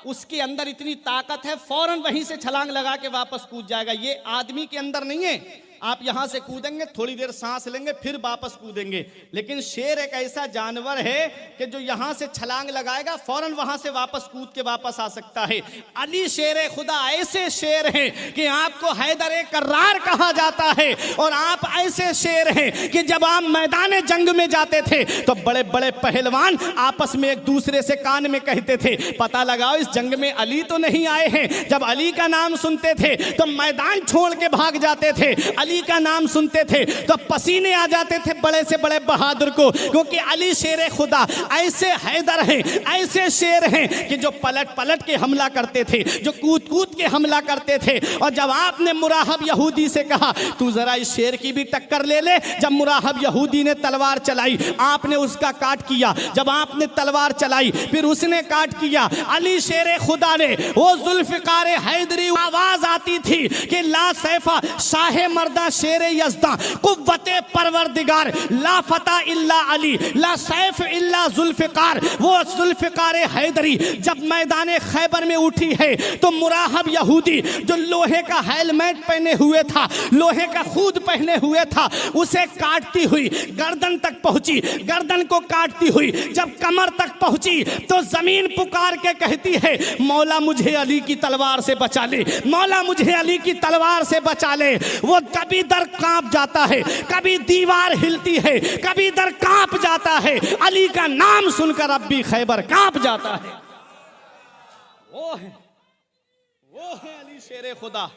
[SPEAKER 1] उसके अंदर इतनी ताकत है फौरन वहीं से छलांग लगा के वापस कूद जाएगा। ये आदमी के अंदर नहीं है। आप यहां से कूदेंगे, थोड़ी देर सांस लेंगे, फिर वापस कूदेंगे, लेकिन शेर एक ऐसा जानवर है कि जो यहां से छलांग लगाएगा फौरन वहां से वापस कूद के वापस आ सकता है। अली शेर खुदा ऐसे शेर हैं कि आपको हैदर कर्रार कहा जाता है, और आप ऐसे शेर हैं कि जब आप मैदान जंग में जाते थे तो बड़े बड़े पहलवान आपस में एक दूसरे से कान में कहते थे, पता लगाओ इस जंग में अली तो नहीं आए हैं। जब अली का नाम सुनते थे तो मैदान छोड़ के भाग जाते थे, अली का नाम सुनते थे तो पसीने आ जाते थे बड़े से बड़े बहादुर को, क्योंकि अली शेर खुदा ऐसे हैदर हैं, ऐसे शेर हैं कि जो पलट पलट के हमला करते थे, जो कूद कूद के हमला करते थे। और जब आपने मुराहब यहूदी से कहा, तू जरा इस शेर की भी टक्कर ले ले, जब मुराहब यहूदी ने तलवार चलाई, आपने उसका काट किया। जब आपने तलवार चलाई, फिर उसने काट किया। अली शेर खुदा ने वो जुल्फिकार हैदरी, आवाज आती थी कि ला सैफा शाह मर्दा शेर यज़दा कुव्वते परवरदिगार, ला फता इल्ला अली, ला सैफ इल्ला जुल्फिकार। वो जुल्फिकार हैदरी जब मैदान खैबर में उठी है तो मुराहब यहूदी जो लोहे का हेलमेट पहने हुए था, लोहे का खूद पहने हुए था, उसे काटती हुई गर्दन तक पहुंची। गर्दन को काटती हुई जब कमर तक पहुंची तो जमीन पुकार के कहती है, मौला मुझे अली की तलवार से बचा ले, मौला मुझे अली की तलवार से बचा ले। वो कभी दर कांप जाता है, कभी दीवार हिलती है, कभी दर कांप जाता है। अली का नाम सुनकर अब भी खैबर कांप जाता है। वो है अली शेर खुदा।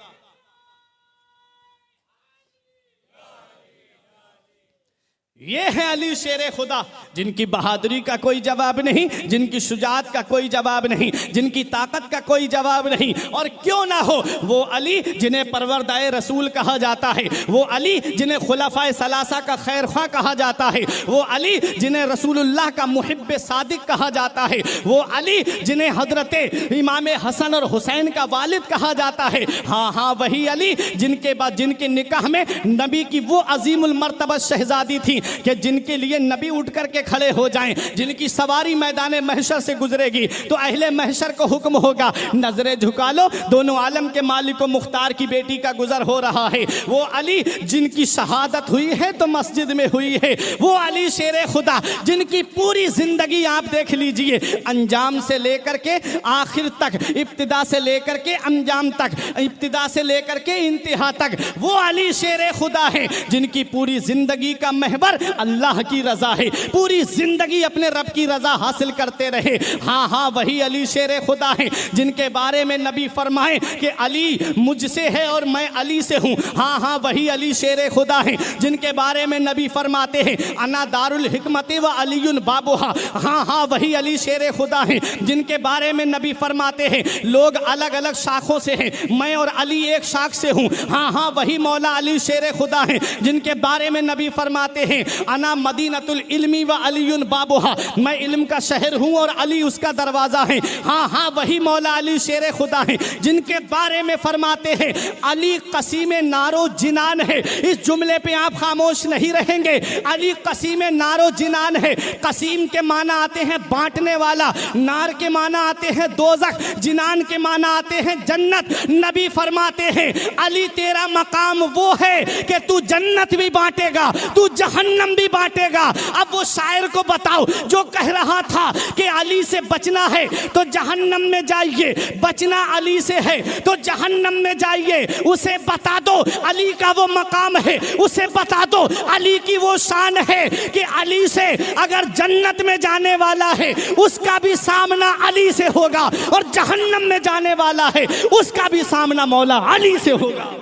[SPEAKER 1] ये है अली शेर खुदा, जिनकी बहादुरी का कोई जवाब नहीं, जिनकी शुजात का कोई जवाब नहीं, जिनकी ताकत का कोई जवाब नहीं। और क्यों ना हो, वो अली जिन्हें परवरदाए रसूल कहा जाता है, वो अली जिन्हें खुलफाए सलासा का खैर ख्वाह कहा जाता है, वो अली जिन्हें रसूलुल्लाह का मुहिब्बे सादिक कहा जाता है, वो अली जिन्हें हजरत इमाम हसन और हुसैन का वालिद कहा जाता है। हाँ हाँ, वही अली जिनके बाद जिनके निकाह में नबी की वो अजीमुल मर्तबा शहजादी थी कि जिनके लिए नबी उठ करके खड़े हो जाएं, जिनकी सवारी मैदान महशर से गुजरेगी तो अहले महशर को हुक्म होगा, नजरें झुका लो, दोनों आलम के मालिक व मुख्तार की बेटी का गुजर हो रहा है। वो अली जिनकी शहादत हुई है तो मस्जिद में हुई है। वो अली शेर खुदा जिनकी पूरी जिंदगी आप देख लीजिए, अंजाम से लेकर के आखिर तक, इब्तिदा से लेकर के अंजाम तक, इब्तिदा से लेकर के इंतहा तक, वो अली शेर खुदा है जिनकी पूरी जिंदगी का महवर अल्लाह की रजा है, पूरी जिंदगी अपने रब की रजा हासिल करते रहे। हाँ हाँ, वही अली शेर खुदा है जिनके बारे में नबी फरमाए कि अली मुझसे है और मैं अली से हूँ। हाँ हाँ, वही अली शेर खुदा है जिनके बारे में नबी फरमाते हैं अना दारुल हिकमत व अलीयुन बाबुहा। हाँ हाँ, वही अली शेर खुदा है जिनके बारे में नबी फरमाते हैं लोग अलग अलग शाखों से हैं, मैं और अली एक शाख से हूँ। हाँ हाँ, वही मौला अली शेर खुदा है जिनके बारे में नबी फरमाते हैं अना मदीनतुल इल्मी व अलीयुन बाबुहा, मैं इल्म का शहर हूँ और अली उसका दरवाज़ा है। हाँ हाँ, वही मौला अली शेर खुदा है जिनके बारे में फरमाते हैं अली कसीम नारो जिनान है। इस जुमले पे आप खामोश नहीं रहेंगे, अली कसीम नारो जिनान है। कसीम के माना आते हैं बांटने वाला, नार के माना आते हैं दोजख, जिनान के माना आते हैं जन्नत। नबी फरमाते हैं अली तेरा मकाम वो है कि तू जन्नत भी बांटेगा, तू जहन्नम भी बांटेगा। अब वो शायर को बताओ जो कह रहा था कि अली से बचना है तो जहन्नम में जाइए, बचना अली से है तो जहन्नम में जाइए, उसे बता दो अली का वो मकाम है, उसे बता दो अली की वो शान है कि अली से अगर जन्नत में जाने वाला है उसका भी सामना अली से होगा, और जहन्नम में जाने वाला है उसका भी सामना मौला अली से होगा।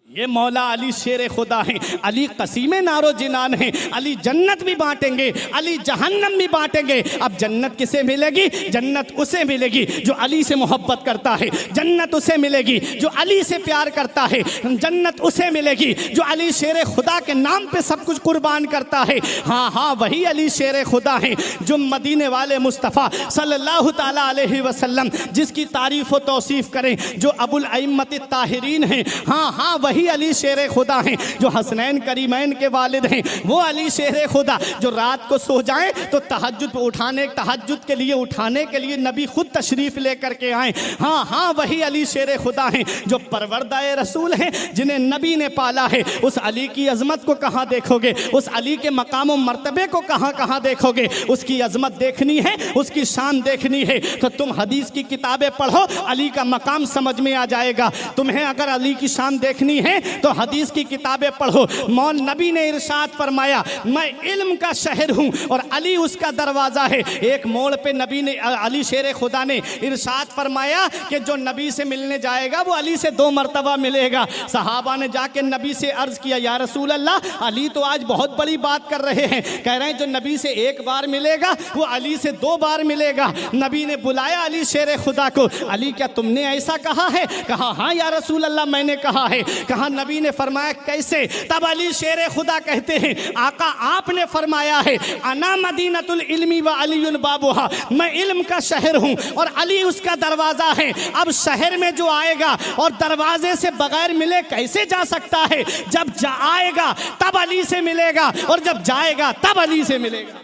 [SPEAKER 1] ये मौला अली शेर खुदा है, अली कसीमे नारो जिनान है। अली जन्नत भी बांटेंगे, अली जहन्नम भी बांटेंगे। अब जन्नत किसे मिलेगी? जन्नत उसे मिलेगी जो अली से मोहब्बत करता है, जन्नत उसे मिलेगी जो अली से प्यार करता है, जन्नत उसे मिलेगी जो अली शेर खुदा के नाम पे सब कुछ कुर्बान करता है। हाँ हाँ, वही अली शेर खुदा है जो मदीने वाले मुस्तफ़ा सल्लल्लाहु ताला अलैहि वसल्लम जिसकी तारीफ़ व तौसीफ़ करें, जो अबुल अइम्मत ताहिरीन हैं। हाँ हाँ, वही अली शेर खुदा हैं जो हसनैन करीमैन के वालिद हैं। वो अली शेर खुदा जो रात को सो जाएं तो तहज्जुद के लिए उठाने के लिए नबी खुद तशरीफ़ लेकर के आए। हाँ हाँ, वही अली शेर खुदा हैं जो परवरदाए रसूल हैं, जिन्हें नबी ने पाला है। उस अली की अजमत को कहाँ देखोगे? उस अली के मकाम व मर्तबे को कहाँ कहाँ देखोगे? उसकी अजमत देखनी है, उसकी शान देखनी है तो तुम हदीस की किताबें पढ़ो, अली का मकाम समझ में आ जाएगा। तुम्हें अगर अली की शान देखनी है तो हदीस की किताबें पढ़ो। मौल नबी ने इरशाद फरमाया मैं इल्म का शहर हूँ और अली उसका दरवाज़ा है। एक मोड़ पे नबी ने, अली शेर खुदा ने इरशाद फरमाया कि जो नबी से मिलने जाएगा वो अली से 2 मरतबा मिलेगा। सहाबा ने जाके नबी से अर्ज़ किया या रसूल अल्लाह, अली तो आज बहुत बड़ी बात कर रहे हैं, कह रहे हैं जो नबी से 1 बार मिलेगा वो अली से 2 बार मिलेगा। नबी ने बुलाया अली शेर खुदा को, अली क्या तुमने ऐसा कहा है? कहा हाँ या रसूल अल्लाह मैंने कहा है। कहा नबी ने फरमाया कैसे? तब अली शेर खुदा कहते हैं आका आपने फरमाया है अना मदीनतुल इल्मी व अलीयुल बाबुहा, मैं इल्म का शहर हूँ और अली उसका दरवाज़ा है। अब शहर में जो आएगा और दरवाजे से बगैर मिले कैसे जा सकता है? जब आएगा तब अली से मिलेगा और जब जाएगा तब अली से मिलेगा।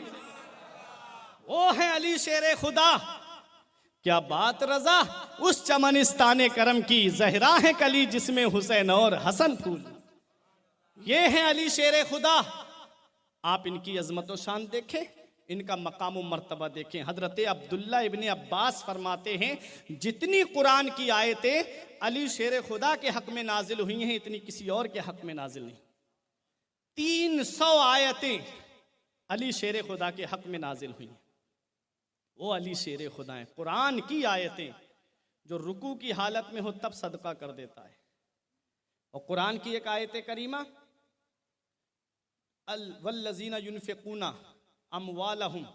[SPEAKER 1] वो है अली शेर खुदा। क्या बात रजा उस चमनिस्ताने करम की, जहरा है कली जिसमें हुसैन और हसन फूल। ये है अली शेर खुदा। आप इनकी अजमत व शान देखें, इनका मकाम व मर्तबा देखें। हजरत अब्दुल्ला इब्ने अब्बास फरमाते हैं जितनी कुरान की आयतें अली शेर खुदा के हक में नाजिल हुई हैं इतनी किसी और के हक में नाजिल नहीं। 300 आयतें अली शेर खुदा के हक में नाजिल हुई। वो अली शेर खुदा है। कुरान की आयतें जो रुकू की हालत में हो तब सदका कर देता है। और कुरान की एक आयत करीमा वल्लज़ीना युनफ़िक़ूना अमवालहुम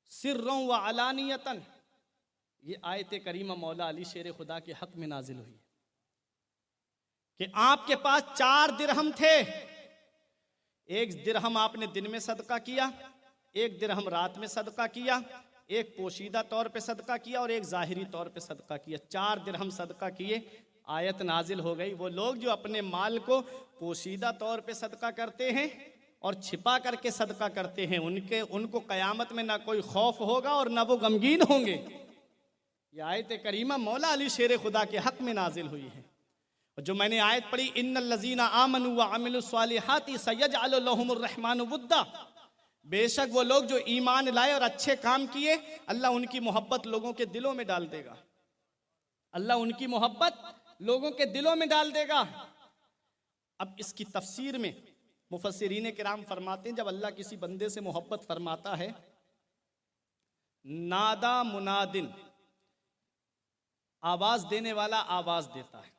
[SPEAKER 1] सिर्रन व अलानियतन, ये आयत करीमा मौला अली शेर खुदा के हक में नाजिल हुई है कि आपके पास 4 दिरहम थे, 1 दिरहम आपने दिन में सदका किया, 1 दिरहम रात में सदका किया, 1 पोशीदा तौर पे सदका किया और 1 ज़ाहिरी तौर पे सदका किया। 4 दिरहम सदका किए, आयत नाजिल हो गई। वो लोग जो अपने माल को पोशीदा तौर पे सदका करते हैं और छिपा करके सदका करते हैं, उनको क़यामत में ना कोई खौफ होगा और ना वो गमगीन होंगे। ये आयत करीमा मौला अली शेर खुदा के हक में नाजिल हुई है। और जो मैंने आयत पढ़ी, इन्नल्लज़ीना आमनू व अमिलुस्सालिहाति सयजअलु लहुमुर रहमानु वुद्दा, बेशक वो लोग जो ईमान लाए और अच्छे काम किए, अल्लाह उनकी मोहब्बत लोगों के दिलों में डाल देगा। अल्लाह उनकी मोहब्बत लोगों के दिलों में डाल देगा। अब इसकी तफसीर में मुफस्सिरीन किराम फरमाते हैं, जब अल्लाह किसी बंदे से मोहब्बत फरमाता है, नादा मुनादिन, आवाज देने वाला आवाज देता है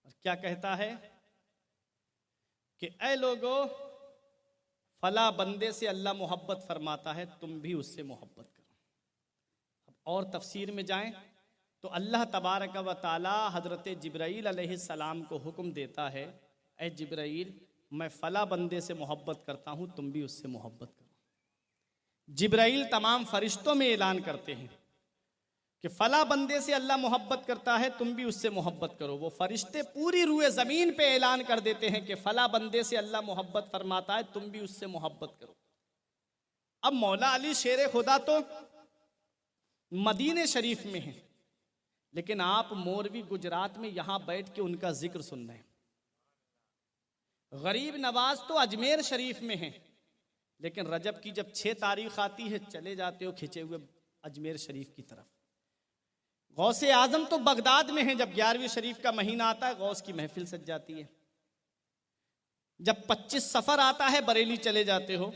[SPEAKER 1] और क्या कहता है कि ऐ लोगो, फला बंदे से अल्लाह मोहब्बत फरमाता है, तुम भी उससे मोहब्बत करो। अब और तफसीर में जाएं तो अल्लाह तबारक व तआला हजरत जिब्राईल अलैहिस्सलाम को हुक्म देता है, ऐ जिब्राईल, मैं फला बंदे से मोहब्बत करता हूं, तुम भी उससे मोहब्बत करो। जिब्राईल तमाम फरिश्तों में ऐलान करते हैं कि फला बंदे से अल्लाह मोहब्बत करता है, तुम भी उससे मोहब्बत करो। वो फरिश्ते पूरी रूए ज़मीन पे ऐलान कर देते हैं कि फला बंदे से अल्लाह मोहब्बत फरमाता है, तुम भी उससे मोहब्बत करो। अब मौला अली शेर खुदा तो मदीने शरीफ में है, लेकिन आप मोरवी गुजरात में यहां बैठ के उनका जिक्र सुन रहे हैं। गरीब नवाज तो अजमेर शरीफ में है, लेकिन रजब की जब 6 तारीख आती है, चले जाते हो खिंचे हुए अजमेर शरीफ की तरफ। गौसे आजम तो बगदाद में है, जब 11वीं शरीफ का महीना आता है, गौस की महफिल सज जाती है। जब 25 सफर आता है, बरेली चले जाते हो।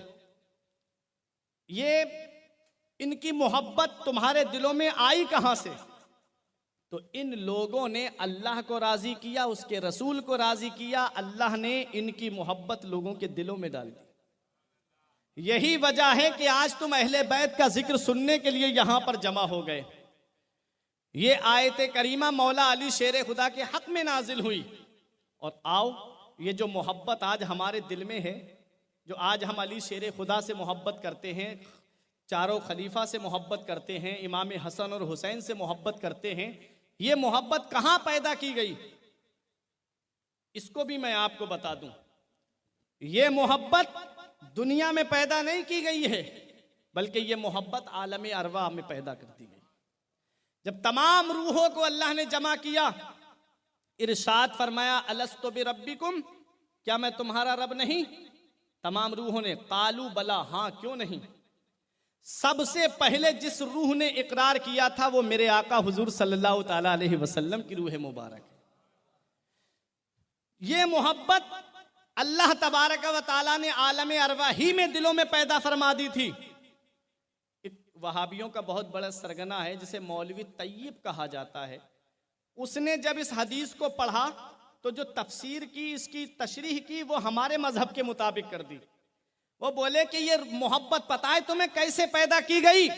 [SPEAKER 1] ये इनकी मोहब्बत तुम्हारे दिलों में आई कहां से? तो इन लोगों ने अल्लाह को राजी किया, उसके रसूल को राजी किया, अल्लाह ने इनकी मोहब्बत लोगों के दिलों में डाल दी। यही वजह है कि आज तुम अहले बैत का जिक्र सुनने के लिए यहां पर जमा हो गए। ये आयत करीमा मौला अली शेर खुदा के हक में नाजिल हुई। और आओ, ये जो मोहब्बत आज हमारे दिल में है, जो आज हम अली शेर खुदा से मोहब्बत करते हैं, चारों खलीफा से मोहब्बत करते हैं, इमाम हसन और हुसैन से मोहब्बत करते हैं, ये मोहब्बत कहां पैदा की गई, इसको भी मैं आपको बता दूं। ये मोहब्बत दुनिया में पैदा नहीं की गई है, बल्कि ये मोहब्बत आलम अरवा में पैदा कर दी गई। जब तमाम रूहों को अल्लाह ने जमा किया, इरशाद फरमाया, अलस्तु बिरब्बिकुम, क्या मैं तुम्हारा रब नहीं? तमाम रूहों ने कालू बला, हाँ क्यों नहीं। सबसे पहले जिस रूह ने इकरार किया था वो मेरे आका हुजूर सल्लल्लाहु ताला अलैहि वसल्लम की रूह मुबारक है। ये मोहब्बत अल्लाह तबारक व ताला ने आलम अरवा ही में दिलों में पैदा फरमा दी थी। वहाबियों का बहुत बड़ा सरगना है जिसे मौलवी तैयब कहा जाता है। उसने जब इस हदीस को पढ़ा तो जो तफसीर की, इसकी तशरीह की, वो हमारे मजहब के मुताबिक कर दी। वो बोले कि ये मोहब्बत पता है तुम्हें कैसे पैदा की गई?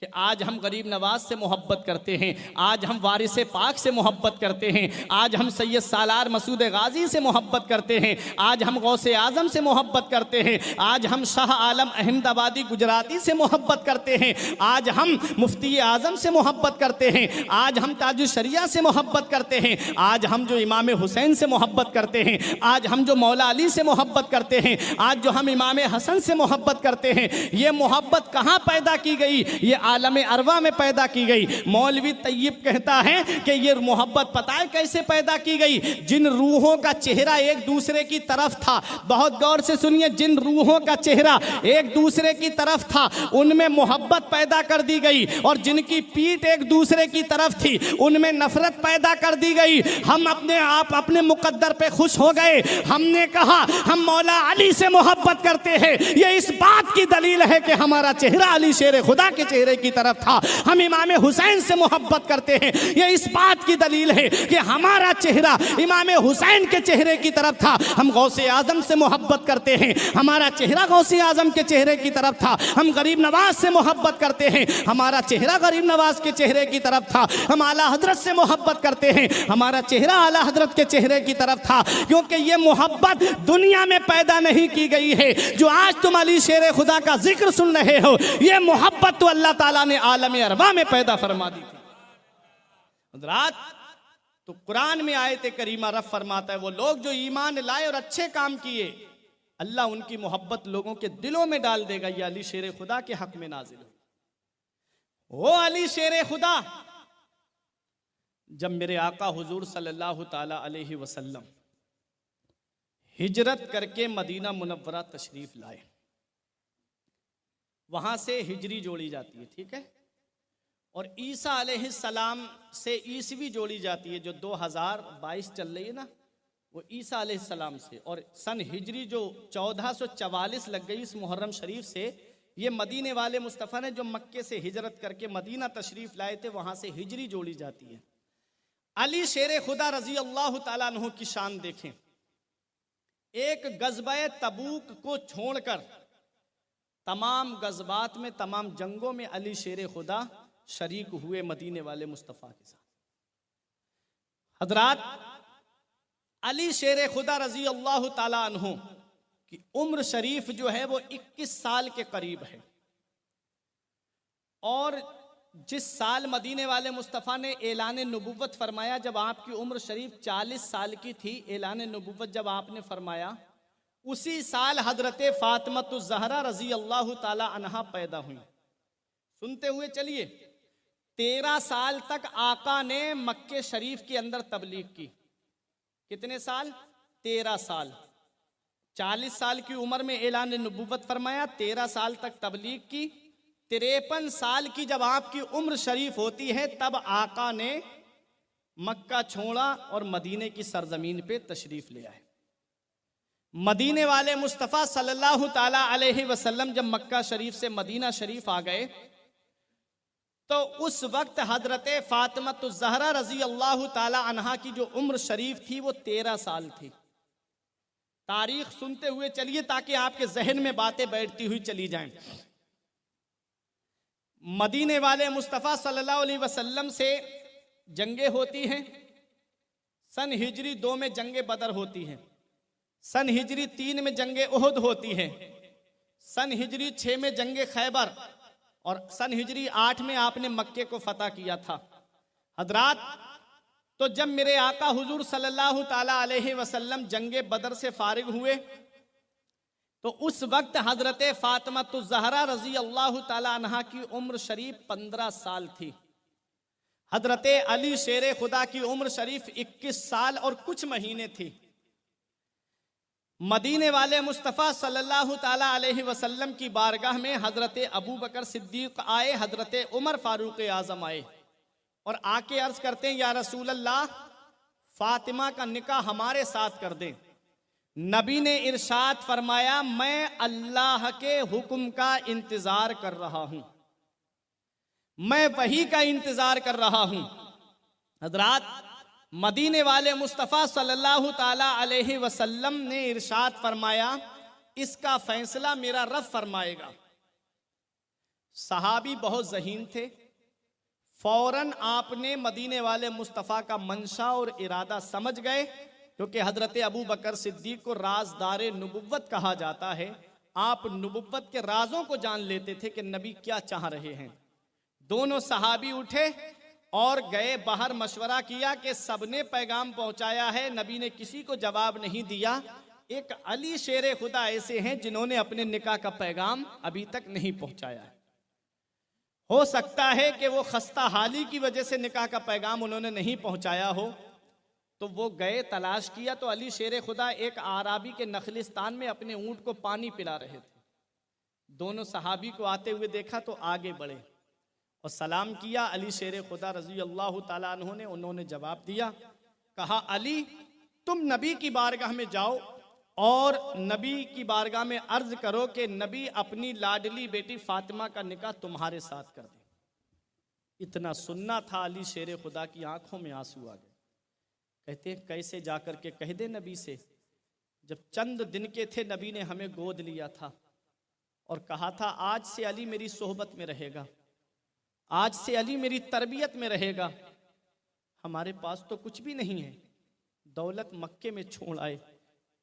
[SPEAKER 1] कि आज हम गरीब नवाज से मोहब्बत करते हैं, आज हम वारिस पाक से मोहब्बत करते हैं, आज हम सैयद सालार मसूद गाजी से मोहब्बत करते हैं, आज हम गौसे आजम से मोहब्बत करते हैं, आज हम शाह आलम अहमदाबादी गुजराती से मोहब्बत करते हैं, आज हम मुफ्ती आजम से मोहब्बत करते हैं, आज हम ताजुल शरिया से मोहब्बत करते हैं, आज हम जो इमाम हुसैन से मोहब्बत करते हैं, आज हम जो मौला अली से मोहब्बत करते हैं, आज जो हम इमाम हसन से मोहब्बत करते हैं। ये मोहब्बत कहाँ पैदा की गई? ये आलम अरवा में पैदा की गई। मौलवी तैयब कहता है कि ये मोहब्बत पता है कैसे पैदा की गई? जिन रूहों का चेहरा एक दूसरे की तरफ था, बहुत गौर से सुनिए, जिन रूहों का चेहरा एक दूसरे की तरफ था उनमें मोहब्बत पैदा कर दी गई, और जिनकी पीठ एक दूसरे की तरफ थी उनमें नफरत पैदा कर दी गई। हम अपने आप अपने मुकद्दर पे खुश हो गए। हमने कहा हम मौला अली से मोहब्बत करते हैं। ये इस बात की दलील है कि हमारा चेहरा अली शेर खुदा के चेहरे की तरफ था। हम इमाम हुसैन से मोहब्बत करते हैं, ये इस बात की दलील है कि हमारा चेहरा इमाम हुसैन के चेहरे की तरफ था। हम गौसे आजम से मोहब्बत करते हैं, हमारा चेहरा गौसे आजम के चेहरे की तरफ था। हम गरीब नवाज से मोहब्बत करते हैं, हमारा चेहरा गरीब नवाज के चेहरे की तरफ था। हम आला हजरत से मोहब्बत करते हैं, हमारा चेहरा आला हजरत के चेहरे की तरफ था। क्योंकि ये मोहब्बत दुनिया में पैदा नहीं की गई है। जो आज तुम अली शेर खुदा का जिक्र सुन रहे हो, ये मोहब्बत तो अल्लाह ताला ने आलम अरबा में पैदा फरमा दी थी। हज़रात, तो कुरान में आयत करीमा रब फरमाता है, वो लोग जो ईमान लाए और अच्छे काम किए, अल्लाह उनकी मोहब्बत लोगों के दिलों में डाल देगा। ये अली शेर खुदा के हक में नाजिल हो। वो अली शेर खुदा जब मेरे आका हुजूर सल्लल्लाहु ताला अलैहि वसल्लम हिजरत करके मदीना मुनव्वरा तशरीफ लाए, वहां से हिजरी जोड़ी जाती है, ठीक है, और ईसा अलैहिस्सलाम से ईसवी जोड़ी जाती है, जो 2022 चल रही है ना, वो ईसा अलैहिस्सलाम से। और सन हिजरी जो 1444 लग गई इस मुहर्रम शरीफ से, ये मदीने वाले मुस्तफ़ा ने जो मक्के से हिजरत करके मदीना तशरीफ लाए थे, वहां से हिजरी जोड़ी जाती है। अली शेर खुदा रजी अल्लाह ताला अन्हु की शान देखें। एक गज़बे तबूक को छोड़कर तमाम गज़बात में, तमाम जंगों में अली शेर खुदा शरीक हुए मदीने वाले मुस्तफ़ा के साथ। हज़रात, अली शेर खुदा रजी अल्लाह ताला अन्हु की उम्र शरीफ जो है वो 21 साल के करीब है। और जिस साल मदीने वाले मुस्तफ़ा ने ऐलान नबुव्वत फरमाया, जब आपकी उम्र शरीफ 40 साल की थी, ऐलान नबुव्वत जब आपने फरमाया, उसी साल हजरत फातिमतुज़ ज़हरा रजी अल्लाह ताला अन्हा पैदा हुई। सुनते हुए चलिए, 13 साल तक आका ने मक्के शरीफ के अंदर तबलीग की। कितने साल? 13 साल। 40 साल की उम्र में ऐलान नबुव्वत फरमाया, 13 साल तक तबलीग की। 53 साल की जब आपकी उम्र शरीफ होती है, तब आका ने मक्का छोड़ा और मदीने की सरजमीन पे तशरीफ ले आए। मदीने वाले मुस्तफ़ा सल्लल्लाहु ताला अलैहि वसल्लम जब मक्का शरीफ से मदीना शरीफ आ गए, तो उस वक्त हजरत फातिमतुज़ ज़हरा रजी अल्लाह ताला अन्हा की जो उम्र शरीफ थी वो 13 साल थी। तारीख सुनते हुए चलिए ताकि आपके जहन में बातें बैठती हुई चली जाएं। मदीने वाले मुस्तफ़ा सल्लल्लाहु अलैहि वसल्लम से जंगें होती हैं। सन हिजरी 2 में जंगे बदर होती हैं, सन हिजरी 3 में जंगे उहुद होती हैं, सन हिजरी 6 में जंगे खैबर, और सन हिजरी 8 में आपने मक्के को फतह किया था। हजरात, तो जब मेरे आका हुजूर सल्लल्लाहु ताला अलैहि वसल्लम जंगे बदर से फारिग हुए, तो उस वक्त हजरत फातिमतुज़ ज़हरा रजी अल्लाह ताला अन्हा की उम्र शरीफ 15 साल थी। हजरत अली शेर खुदा की उम्र शरीफ 21 साल और कुछ महीने थी। मदीने वाले मुस्तफ़ा सल्लल्लाहु ताला अलैहि वसल्लम की बारगाह में हजरत अबू बकर सिद्दीक आए, हजरत उमर फारूक आज़म आए और आके अर्ज करते हैं, या रसूल अल्लाह, फातिमा का निकाह हमारे साथ कर दें। नबी ने इरशाद फरमाया, मैं अल्लाह के हुक्म का इंतजार कर रहा हूं, मैं वही का इंतजार कर रहा हूं। हजरात, मदीने वाले मुस्तफ़ा सल्लल्लाहु ताला अलैहि वसल्लम ने इरशाद फरमाया, इसका फैसला मेरा रब फरमाएगा। सहाबी बहुत ज़हीन थे, फौरन आपने मदीने वाले मुस्तफ़ा का मंशा और इरादा समझ गए, क्योंकि हजरत अबू बकर सिद्दीक को राज़दारे नबुव्वत कहा जाता है। आप नबुव्वत के राजों को जान लेते थे कि नबी क्या चाह रहे हैं। दोनों सहाबी उठे और गए बाहर, मशवरा किया कि सबने पैगाम पहुंचाया है, नबी ने किसी को जवाब नहीं दिया। एक अली शेर खुदा ऐसे हैं जिन्होंने अपने निकाह का पैगाम अभी तक नहीं पहुंचाया है। हो सकता है कि वो खस्ता हाली की वजह से निकाह का पैगाम उन्होंने नहीं पहुंचाया हो। तो वो गए, तलाश किया, तो अली शेर खुदा एक आराबी के नखलिस्तान में अपने ऊंट को पानी पिला रहे थे। दोनों सहाबी को आते हुए देखा तो आगे बढ़े और सलाम किया। अली शेर खुदा रजी अल्लाह ताला अन्हु ने, उन्होंने जवाब दिया, कहा, अली तुम नबी की बारगाह में जाओ और नबी की बारगाह में अर्ज करो कि नबी अपनी लाडली बेटी फातिमा का निकाह तुम्हारे साथ कर दे। इतना सुनना था अली शेर खुदा की आंखों में आंसू आ गए। कहते हैं कैसे जाकर के कह दे नबी से, जब चंद दिन के थे नबी ने हमें गोद लिया था और कहा था आज से अली मेरी सोहबत में रहेगा, आज से अली मेरी तरबियत में रहेगा। हमारे पास तो कुछ भी नहीं है, दौलत मक्के में छोड़ आए,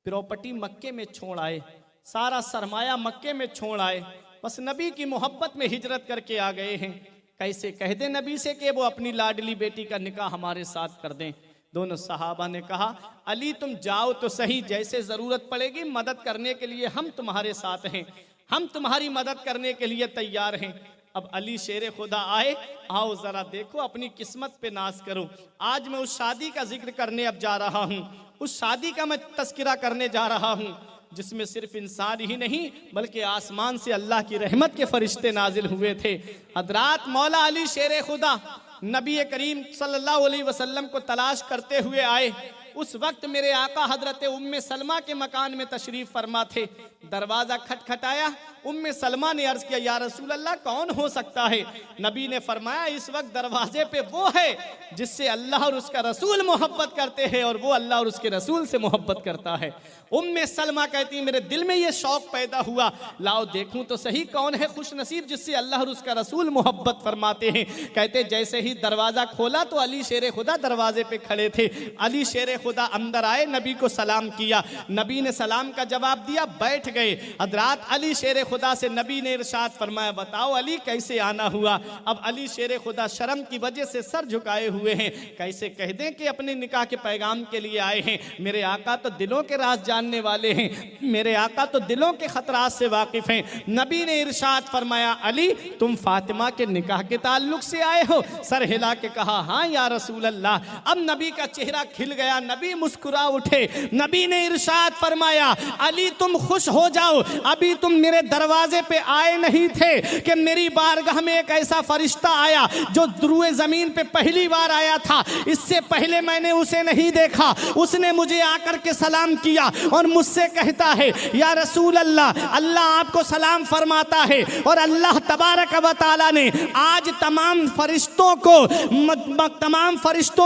[SPEAKER 1] प्रॉपर्टी मक्के में छोड़ आए, सारा सरमाया मक्के में छोड़ आए, बस नबी की मोहब्बत में हिजरत करके आ गए हैं। कैसे कह दे नबी से कि वो अपनी लाडली बेटी का निकाह हमारे साथ कर दें। दोनों सहाबा ने कहा अली तुम जाओ तो सही, जैसे जरूरत पड़ेगी मदद करने के लिए हम तुम्हारे साथ हैं, हम तुम्हारी मदद करने के लिए तैयार हैं। अब अली शेर खुदा आए, आओ जरा देखो अपनी किस्मत पे नाज करो। आज मैं उस शादी का जिक्र करने अब जा रहा हूँ, उस शादी का मैं तस्करा करने जा रहा हूँ जिसमें सिर्फ इंसान ही नहीं बल्कि आसमान से अल्लाह की रहमत के फरिश्ते नाजिल हुए थे। हजरात मौला अली शेर खुदा नबी करीम सल्लल्लाहु अलैहि वसल्लम को तलाश करते हुए आए। उस वक्त मेरे आका हजरत उम्मे सलमा के मकान में तशरीफ फरमा थे। दरवाजा खटखटाया, उम्मे सलमा ने अर्ज किया या रसूल अल्लाह कौन हो सकता है? नबी ने फरमाया इस वक्त दरवाजे पे वो है जिससे अल्लाह और उसका रसूल मोहब्बत करते हैं और वो अल्लाह और उसके रसूल से मोहब्बत करता है। उम्मे सलमा कहती मेरे दिल में ये शौक पैदा हुआ, लाओ देखूं तो सही कौन है खुश नसीब जिससे अल्लाह और उसका रसूल मोहब्बत फरमाते हैं। कहते जैसे ही दरवाजा खोला तो अली शेर खुदा दरवाजे पे खड़े थे। अली शेर खुदा अंदर आए, नबी को सलाम किया, नबी ने सलाम का जवाब दिया, बैठ गए। हजरात अली शेर खुदा से नबी ने इरशाद फरमाया बताओ अली कैसे आना हुआ? अब अली शेर खुदा शर्म की वजह से सर झुकाए हुए हैं। कैसे कह दें कि अपने निकाह के पैगाम के लिए आए हैं? मेरे आका तो दिलों के राज जानने वाले हैं, मेरे आका तो दिलों के खतरात से वाकिफ हैं। नबी ने इरशाद फरमाया अली तुम फातिमा के निकाह के ताल्लुक से आए हो? सर हिला के कहा हाँ या रसूल अल्लाह। अब नबी का चेहरा खिल गया, नबी मुस्कुरा उठे। नबी ने इरशाद फरमाया अली तुम खुश हो जाओ, अभी तुम मेरे दरवाजे पे आए नहीं थे कि मेरी बारगाह में एक ऐसा फरिश्ता आया जो दुरूए जमीन पे पहली बार आया था। इससे पहले मैंने उसे नहीं देखा। उसने मुझे आकर के सलाम किया और मुझसे कहता है या रसूल अल्लाह, अल्लाह आपको सलाम फरमाता है। और अल्लाह तबारक व तआला ने आज तमाम फरिश्तों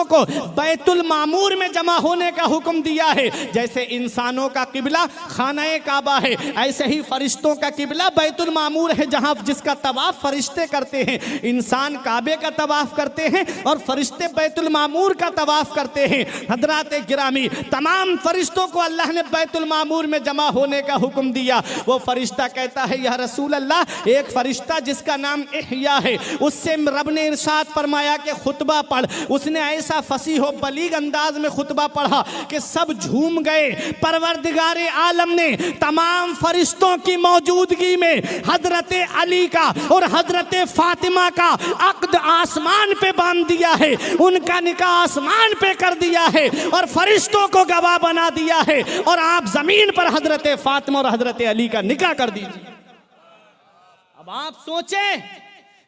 [SPEAKER 1] को बैतुल मामूर में जमा होने का हुक्म दिया है। जैसे इंसानों का किबला खाना-ए काबा है, ऐसे ही फरिश्तों का किबला बैतुल मामूर है जहां जिसका तवाफ फरिश्ते करते हैं। इंसान काबे का तवाफ करते हैं और फरिश्ते बैतुल मामूर का तवाफ करते हैं। हजरात गिरामी तमाम फरिश्तों को अल्लाह ने बैतुल मामूर में जमा होने का हुक्म दिया। वो फरिश्ता कहता है या रसूल अल्लाह, एक फरिश्ता जिसका नाम इहया है उससे रब ने इरशाद फरमाया कि खुतबा पढ़। उसने ऐसा फसीह व बलीग अंदाज में खुतबा पढ़ा कि सब झूम गए। परवरदिगारे आलम ने तमाम फरिश्तों की मौजूदगी में हजरत अली का और हजरत फातिमा का अक्द आसमान पे बांध दिया है, उनका निकाह आसमान पे कर दिया है और फरिश्तों को गवाह बना दिया है। और आप जमीन पर हजरत फातिमा और हजरत अली का निकाह कर दीजिए। अब आप सोचें,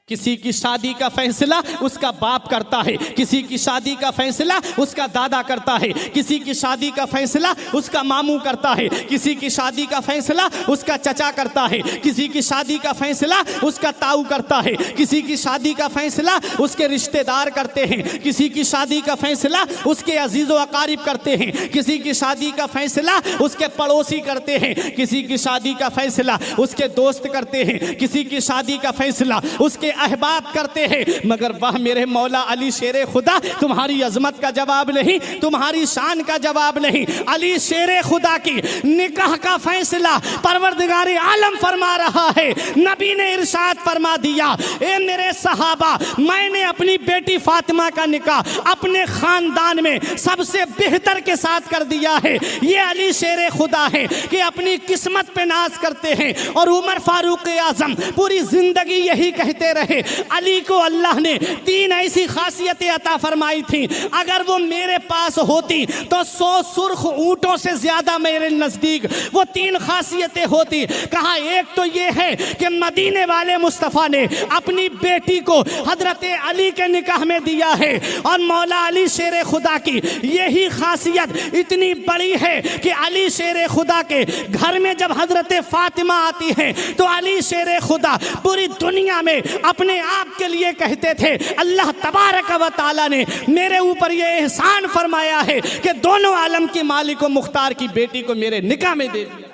[SPEAKER 1] किसी की शादी का फैसला उसका बाप करता है, किसी की शादी का फैसला उसका दादा करता है, किसी की शादी का फैसला उसका मामू करता है, किसी की शादी का फैसला उसका चचा करता है, किसी की शादी का फैसला उसका ताऊ करता है, किसी की शादी का फैसला उसके रिश्तेदार करते हैं, किसी की शादी का फैसला उसके अजीज़ व अकारिब करते हैं, किसी की शादी का फैसला उसके पड़ोसी करते हैं, किसी की शादी का फैसला उसके दोस्त करते हैं, किसी की शादी का फैसला उसके अहबाब करते हैं। मगर वह मेरे मौला अली शेर खुदा तुम्हारी अजमत का जवाब नहीं, तुम्हारी शान का जवाब नहीं। अली शेर खुदा की निकाह का फैसला परवरदिगार आलम फरमा रहा है। नबी ने इरशाद फरमा दिया ए मेरे सहाबा, मैंने अपनी बेटी फातिमा का निकाह अपने खानदान में सबसे बेहतर के साथ कर दिया है। ये अली शेर खुदा है कि अपनी किस्मत पे नाज करते हैं। और उमर फारूक आजम पूरी जिंदगी यही कहते रहे, अली को अल्लाह ने 3 ऐसी खासियतें अता फरमाई थी, अगर वो मेरे पास होती तो 100 सुर्ख ऊंटों से ज्यादा मेरे नजदीक वो 3 खासियतें होती। कहा एक तो ये है कि मदीने वाले मुस्तफ़ा ने अपनी बेटी को हजरत अली के निकाह में दिया है। और मौला अली शेर खुदा की यही खासियत इतनी बड़ी है कि अली शेर खुदा के घर में जब हजरत फातिमा आती है तो अली शेर खुदा पूरी दुनिया में अपने आप के लिए कहते थे। अल्लाह तबारक व तआला ने मेरे ऊपर ये एहसान फरमाया है कि दोनों आलम की मालिक व मुख्तार की बेटी को मेरे निकाह में दे दिया।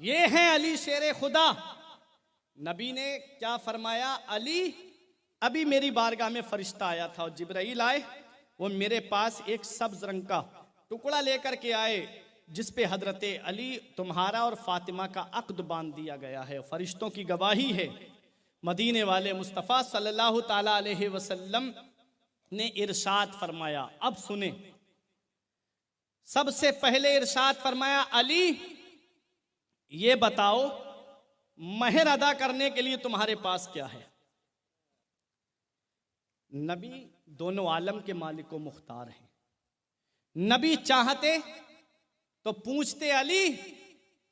[SPEAKER 1] ये हैं अली शेर खुदा। नबी ने क्या फरमाया, अली अभी मेरी बारगाह में फरिश्ता आया था और जिब्राइल आए, वो मेरे पास एक सब्ज रंग का टुकड़ा लेकर के आए जिस पे हजरत अली तुम्हारा और फातिमा का अक्द बांध दिया गया है। फरिश्तों की गवाही है। मदीने वाले मुस्तफ़ा सल्लल्लाहु ताला अलैहि वसल्लम ने इरशाद फरमाया। अब सुने, सबसे पहले इरशाद फरमाया, अली ये बताओ महर अदा करने के लिए तुम्हारे पास क्या है। नबी दोनों आलम के मालिक व मुख्तार हैं। नबी चाहते तो पूछते, अली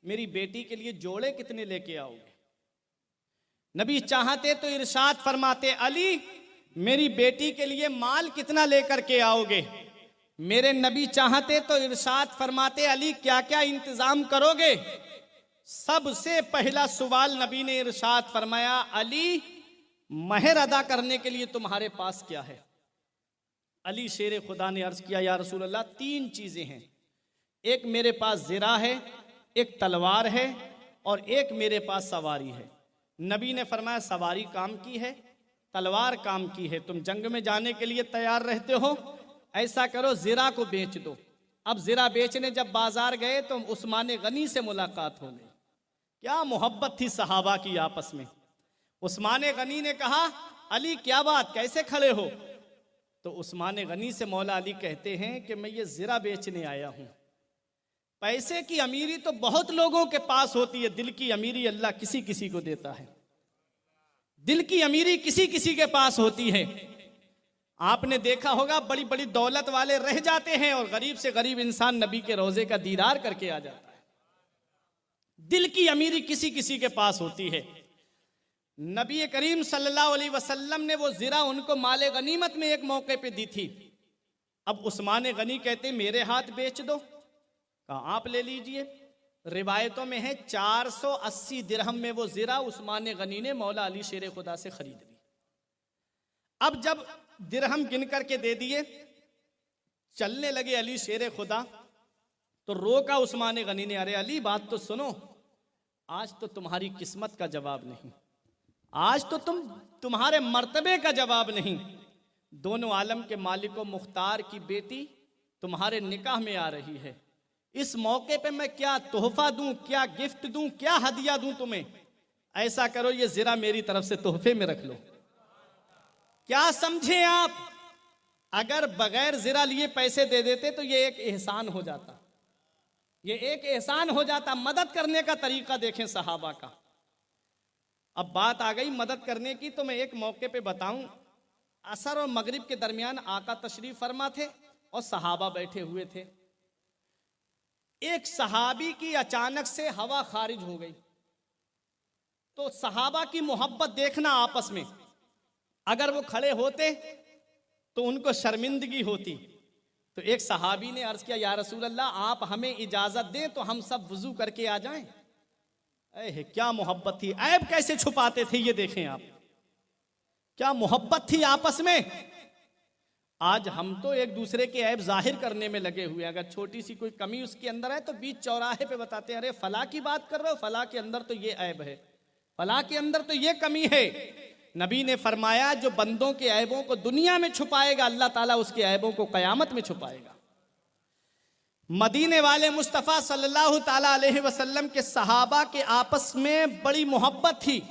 [SPEAKER 1] मेरी बेटी के लिए जोड़े कितने लेके आओगे। नबी चाहते तो इरशाद फरमाते, अली मेरी बेटी के लिए माल कितना लेकर के आओगे। मेरे नबी चाहते तो इरशाद फरमाते, अली क्या क्या इंतजाम करोगे। सबसे पहला सवाल नबी ने इरशाद फरमाया, अली महर अदा करने के लिए तुम्हारे पास क्या है। अली शेर खुदा ने अर्ज किया, या रसूल अल्लाह, तीन चीजें हैं। एक मेरे पास ज़िरा है, एक तलवार है और एक मेरे पास सवारी है। नबी ने फरमाया, सवारी काम की है, तलवार काम की है, तुम जंग में जाने के लिए तैयार रहते हो, ऐसा करो ज़िरा को बेच दो। अब ज़िरा बेचने जब बाजार गए तो उस्मान गनी से मुलाकात हो गई। क्या मोहब्बत थी सहाबा की आपस में। उस्मान गनी ने कहा, अली क्या बात, कैसे खड़े हो। तो उस्मान गनी से मौला अली कहते हैं कि मैं ये ज़िरा बेचने आया हूं। पैसे की अमीरी तो बहुत लोगों के पास होती है, दिल की अमीरी अल्लाह किसी किसी को देता है। दिल की अमीरी किसी किसी के पास होती है। आपने देखा होगा बड़ी बड़ी दौलत वाले रह जाते हैं और गरीब से गरीब इंसान नबी के रोजे का दीदार करके आ जाता है। दिल की अमीरी किसी किसी के पास होती है। नबी करीम सल्लल्लाहु अलैहि वसल्लम ने वो ज़िरा उनको माले गनीमत में एक मौके पे दी थी। अब उस्मान गनी कहते मेरे हाथ बेच दो। कहा आप ले लीजिए। रिवायतों में है 480 दिरहम में वो ज़िरा उस्मान गनी ने मौला अली शेर खुदा से खरीद ली। अब जब दिरहम गिन करके दे दिए, चलने लगे अली शेर खुदा, तो रोका उस्मान गनी ने, अरे अली बात तो सुनो, आज तो तुम्हारी किस्मत का जवाब नहीं, आज तो तुम्हारे मर्तबे का जवाब नहीं। दोनों आलम के मालिक व मुख्तार की बेटी तुम्हारे निकाह में आ रही है। इस मौके पे मैं क्या तोहफा दूं, क्या गिफ्ट दूं, क्या हदिया दूं तुम्हें। ऐसा करो ये ज़िरा मेरी तरफ से तोहफे में रख लो। क्या समझे आप, अगर बगैर ज़िरा लिए पैसे दे देते तो ये एक एहसान हो जाता, ये एक एहसान हो जाता। मदद करने का तरीका देखें सहाबा का। अब बात आ गई मदद करने की, तो मैं एक मौके पे बताऊं। असर और मगरिब के दरमियान आका तशरीफ फरमा थे और सहाबा बैठे हुए थे। एक सहाबी की अचानक से हवा खारिज हो गई, तो सहाबा की मोहब्बत देखना आपस में। अगर वो खड़े होते तो उनको शर्मिंदगी होती। तो एक सहाबी ने अर्ज किया, या रसूल अल्लाह, आप हमें इजाजत दें तो हम सब वुजू करके आ जाएं। क्या मोहब्बत थी, ऐब कैसे छुपाते थे ये देखें आप, क्या मोहब्बत थी आपस में। आज हम तो एक दूसरे के ऐब जाहिर करने में लगे हुए हैं। अगर छोटी सी कोई कमी उसके अंदर है तो बीच चौराहे पे बताते हैं, अरे फला की बात कर रहे हो, फला के अंदर तो ये ऐब है, फला के अंदर तो ये कमी है। नबी ने फरमाया, जो बंदों के ऐबों को दुनिया में छुपाएगा, अल्लाह ताला उसके ऐबों को कयामत में छुपाएगा। मदीने वाले मुस्तफ़ा सल्लल्लाहु ताला अलैहि वसल्लम के सहाबा के आपस में बड़ी मोहब्बत थी।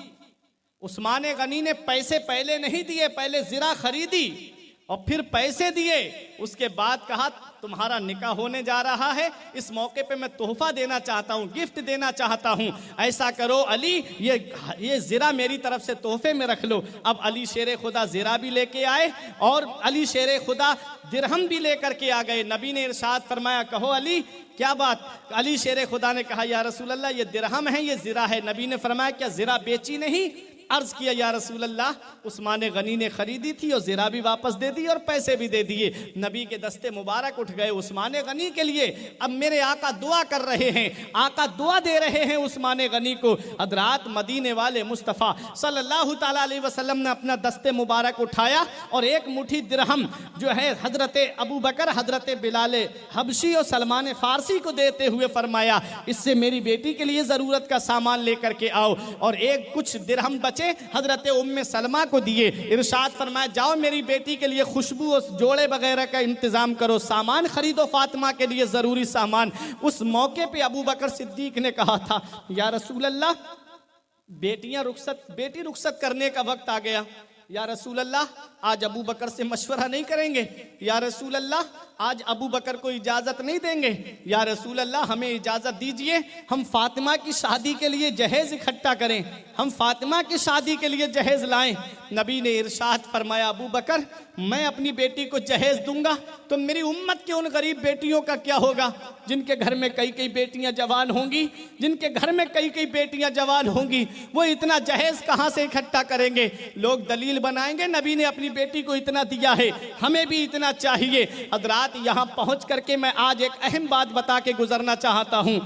[SPEAKER 1] उस्मान गनी ने पैसे पहले नहीं दिए, पहले ज़िरा खरीदी और फिर पैसे दिए। उसके बाद कहा, तुम्हारा निकाह होने जा रहा है, इस मौके पे मैं तोहफा देना चाहता हूँ, गिफ्ट देना चाहता हूँ। ऐसा करो अली, ये ज़िरा मेरी तरफ से तोहफे में रख लो। अब अली शेर खुदा ज़िरा भी लेके आए और अली शेर खुदा दिरहम भी लेकर के आ गए। नबी ने इरशाद फरमाया, कहो अली क्या बात। अली शेर खुदा ने कहा, या रसूल अल्लाह, ये दिरहम है, ये ज़िरा है। नबी ने फरमाया, क्या ज़िरा बेची नहीं, अर्ज किया या रसूल अल्लाह, उस्मान गनी ने खरीदी थी और ज़रा भी वापस दे दी और पैसे भी दे दिए। नबी के दस्ते मुबारक उठ गए उस्मान गनी के लिए। अब मेरे आका दुआ कर रहे हैं, आका दुआ दे रहे हैं उस्मान गनी को। हज़रात मदीने वाले मुस्तफ़ा सल्लल्लाहु ताला अलैहि वसल्लम ने अपना दस्ते मुबारक उठाया और एक मुट्ठी दिरहम जो है हज़रत अबू बकर, हज़रत बिलाल हबशी और सलमान फ़ारसी को देते हुए फरमाया, इससे मेरी बेटी के लिए ज़रूरत का सामान लेकर के आओ। और एक कुछ दिरहम बचे हजरत उम्मे सलमा को दिए। इरशाद फरमाया, जाओ मेरी बेटी के लिए खुशबू और जोड़े वगैरह का इंतजाम करो, सामान खरीदो फातिमा के लिए ज़रूरी सामान। उस मौके पे अबू बकर सिद्दीक ने कहा था, या रसूल अल्लाह, बेटी रुखसत करने का वक्त आ गया। या रसूल अल्लाह, आज अबू बकर से मशवरा नहीं करेंगे? या रसूल अल्लाह, आज अबू बकर को इजाज़त नहीं देंगे? या रसूल अल्लाह, हमें इजाज़त दीजिए, हम फातिमा की शादी के लिए जहेज़ इकट्ठा करें, हम फातिमा की शादी के लिए जहेज़ लाएं। नबी ने इरशाद फरमाया, अबू बकर, मैं अपनी बेटी को जहेज़ दूंगा तो मेरी उम्मत के उन गरीब बेटियों का क्या होगा जिनके घर में कई कई बेटियां जवान होंगी, जिनके घर में कई कई बेटियां जवान होंगी, वो इतना जहेज़ कहाँ से इकट्ठा करेंगे? लोग दलील बनाएंगे, नबी ने अपनी बेटी को इतना दिया है, हमें भी इतना चाहिए। हज़रात, यहाँ पहुँच करके मैं आज एक अहम बात बता के गुजरना चाहता हूँ।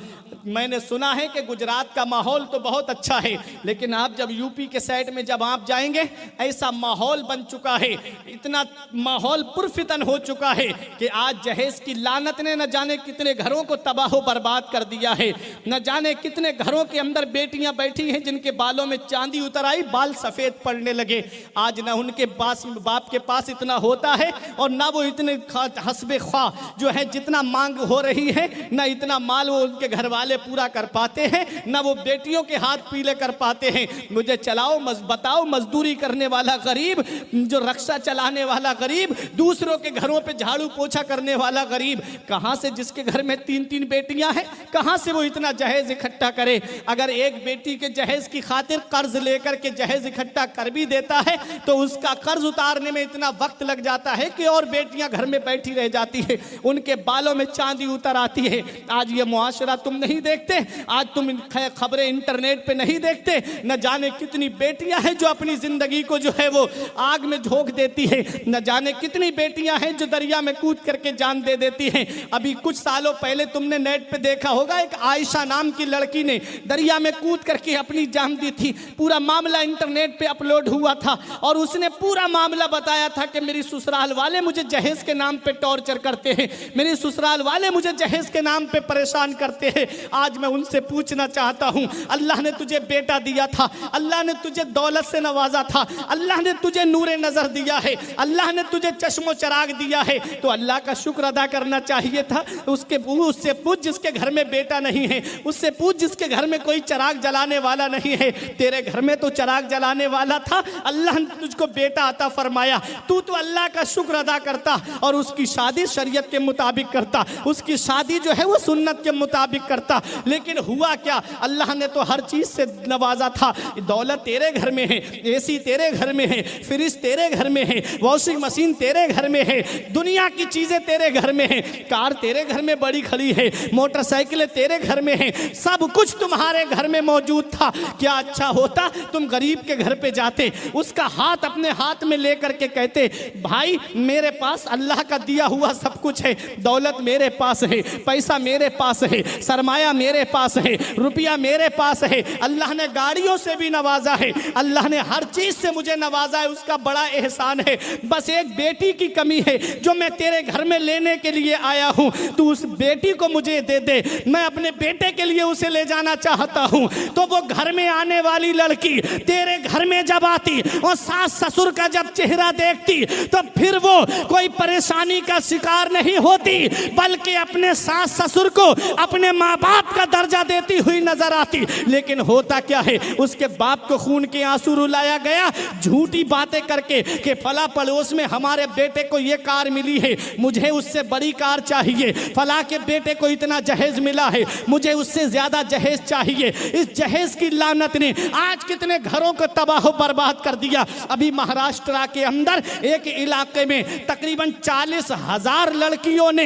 [SPEAKER 1] मैंने सुना है कि गुजरात का माहौल तो बहुत अच्छा है, लेकिन आप जब यूपी के साइड में जब आप जाएंगे, ऐसा माहौल बन चुका है, इतना माहौल पुरफितन हो चुका है कि आज जहेज की लानत ने न जाने कितने घरों को तबाह बर्बाद कर दिया है। न जाने कितने घरों के अंदर बेटियां बैठी हैं जिनके बालों में चांदी उतर आई, बाल सफ़ेद पड़ने लगे। आज न उनके पास बाप के पास इतना होता है और ना वो इतने हस्बे ख्वा जो है जितना मांग हो रही है, न इतना माल वो उनके घर वाले पूरा कर पाते हैं, ना वो बेटियों के हाथ पीले कर पाते हैं। मुझे चलाओ बताओ, मजदूरी करने वाला गरीब, जो रक्षा चलाने वाला गरीब, दूसरों के घरों पे झाड़ू पोछा करने वाला गरीब, कहां से, जिसके घर में 3-3 बेटियां हैं, कहां से वो इतना जहेज इकट्ठा करे? अगर एक बेटी के जहेज की खातिर कर्ज लेकर के जहेज इकट्ठा कर भी देता है तो उसका कर्ज उतारने में इतना वक्त लग जाता है कि और बेटियां घर में बैठी रह जाती है, उनके बालों में चांदी उतर आती है। आज ये मुआशरा तुम नहीं देखते, आज तुम खबरें इंटरनेट पे नहीं देखते, न जाने कितनी बेटियां हैं जो अपनी जिंदगी को जो है वो आग में झोंक देती है, न जाने कितनी बेटियां हैं जो दरिया में कूद करके जान दे देती हैं। अभी कुछ सालों पहले तुमने नेट पे देखा होगा, एक आयशा नाम की लड़की ने दरिया में कूद करके अपनी जान दी थी। पूरा मामला इंटरनेट पे अपलोड हुआ था और उसने पूरा मामला बताया था कि मेरी ससुराल वाले मुझे जहेज के नाम पे टॉर्चर करते हैं, मेरे ससुराल वाले मुझे जहेज के नाम पे परेशान करते हैं। आज मैं उनसे पूछना चाहता हूं, अल्लाह ने तुझे बेटा दिया था, अल्लाह ने तुझे दौलत से नवाजा था, अल्लाह ने तुझे नूरे नजर दिया है, अल्लाह ने तुझे चश्मो चराग दिया है, तो अल्लाह का शुक्र अदा करना चाहिए था। उससे पूछ जिसके घर में बेटा नहीं है, उससे पूछ जिसके घर में कोई चराग जलाने वाला नहीं है। तेरे घर में तो चराग जलाने वाला था, अल्लाह ने तुझको बेटा अता फरमाया, तू तो अल्लाह का शुक्र अदा करता और उसकी शादी शरीयत के मुताबिक करता, उसकी शादी जो है वो सुन्नत के मुताबिक करता। लेकिन हुआ क्या, अल्लाह ने तो हर चीज से नवाजा था। दौलत तेरे घर में है, एसी तेरे घर में है, फ्रिज तेरे घर में है, वॉशिंग मशीन तेरे घर में है, दुनिया की चीजें तेरे घर में है, कार तेरे घर में बड़ी खड़ी है, मोटरसाइकिलें तेरे घर में है, सब कुछ तुम्हारे घर में मौजूद था। क्या अच्छा होता तुम गरीब के घर पे जाते, उसका हाथ अपने हाथ में लेकर के कहते, भाई मेरे पास अल्लाह का दिया हुआ सब कुछ है, दौलत मेरे पास है, पैसा मेरे पास है, सरमाया मेरे पास है, रुपया मेरे पास है, अल्लाह ने गाड़ियों से भी नवाजा है, अल्लाह ने हर चीज से मुझे नवाजा है, उसका बड़ा एहसान है। बस एक बेटी की कमी है जो मैं तेरे घर में लेने के लिए आया हूं, तू उस बेटी को मुझे दे दे, मैं अपने बेटे के लिए उसे ले जाना चाहता हूं। तो वो घर में आने वाली लड़की तेरे घर में जब आती और सास ससुर का जब चेहरा देखती तो फिर वो कोई परेशानी का शिकार नहीं होती, बल्कि अपने सास ससुर को अपने माँ बाप का दर्जा देती हुई नजर आती। लेकिन होता क्या है, उसके बाप को खून के आंसू रुलाया गया झूठी बातें करके कि फला पड़ोस में हमारे बेटे को ये कार मिली है, मुझे उससे बड़ी कार चाहिए, फला के बेटे को इतना जहेज मिला है, मुझे उससे ज्यादा जहेज चाहिए। इस जहेज की लानत ने आज कितने घरों को तबाह बर्बाद कर दिया। अभी महाराष्ट्र के अंदर एक इलाके में तकरीबन 40,000 लड़कियों ने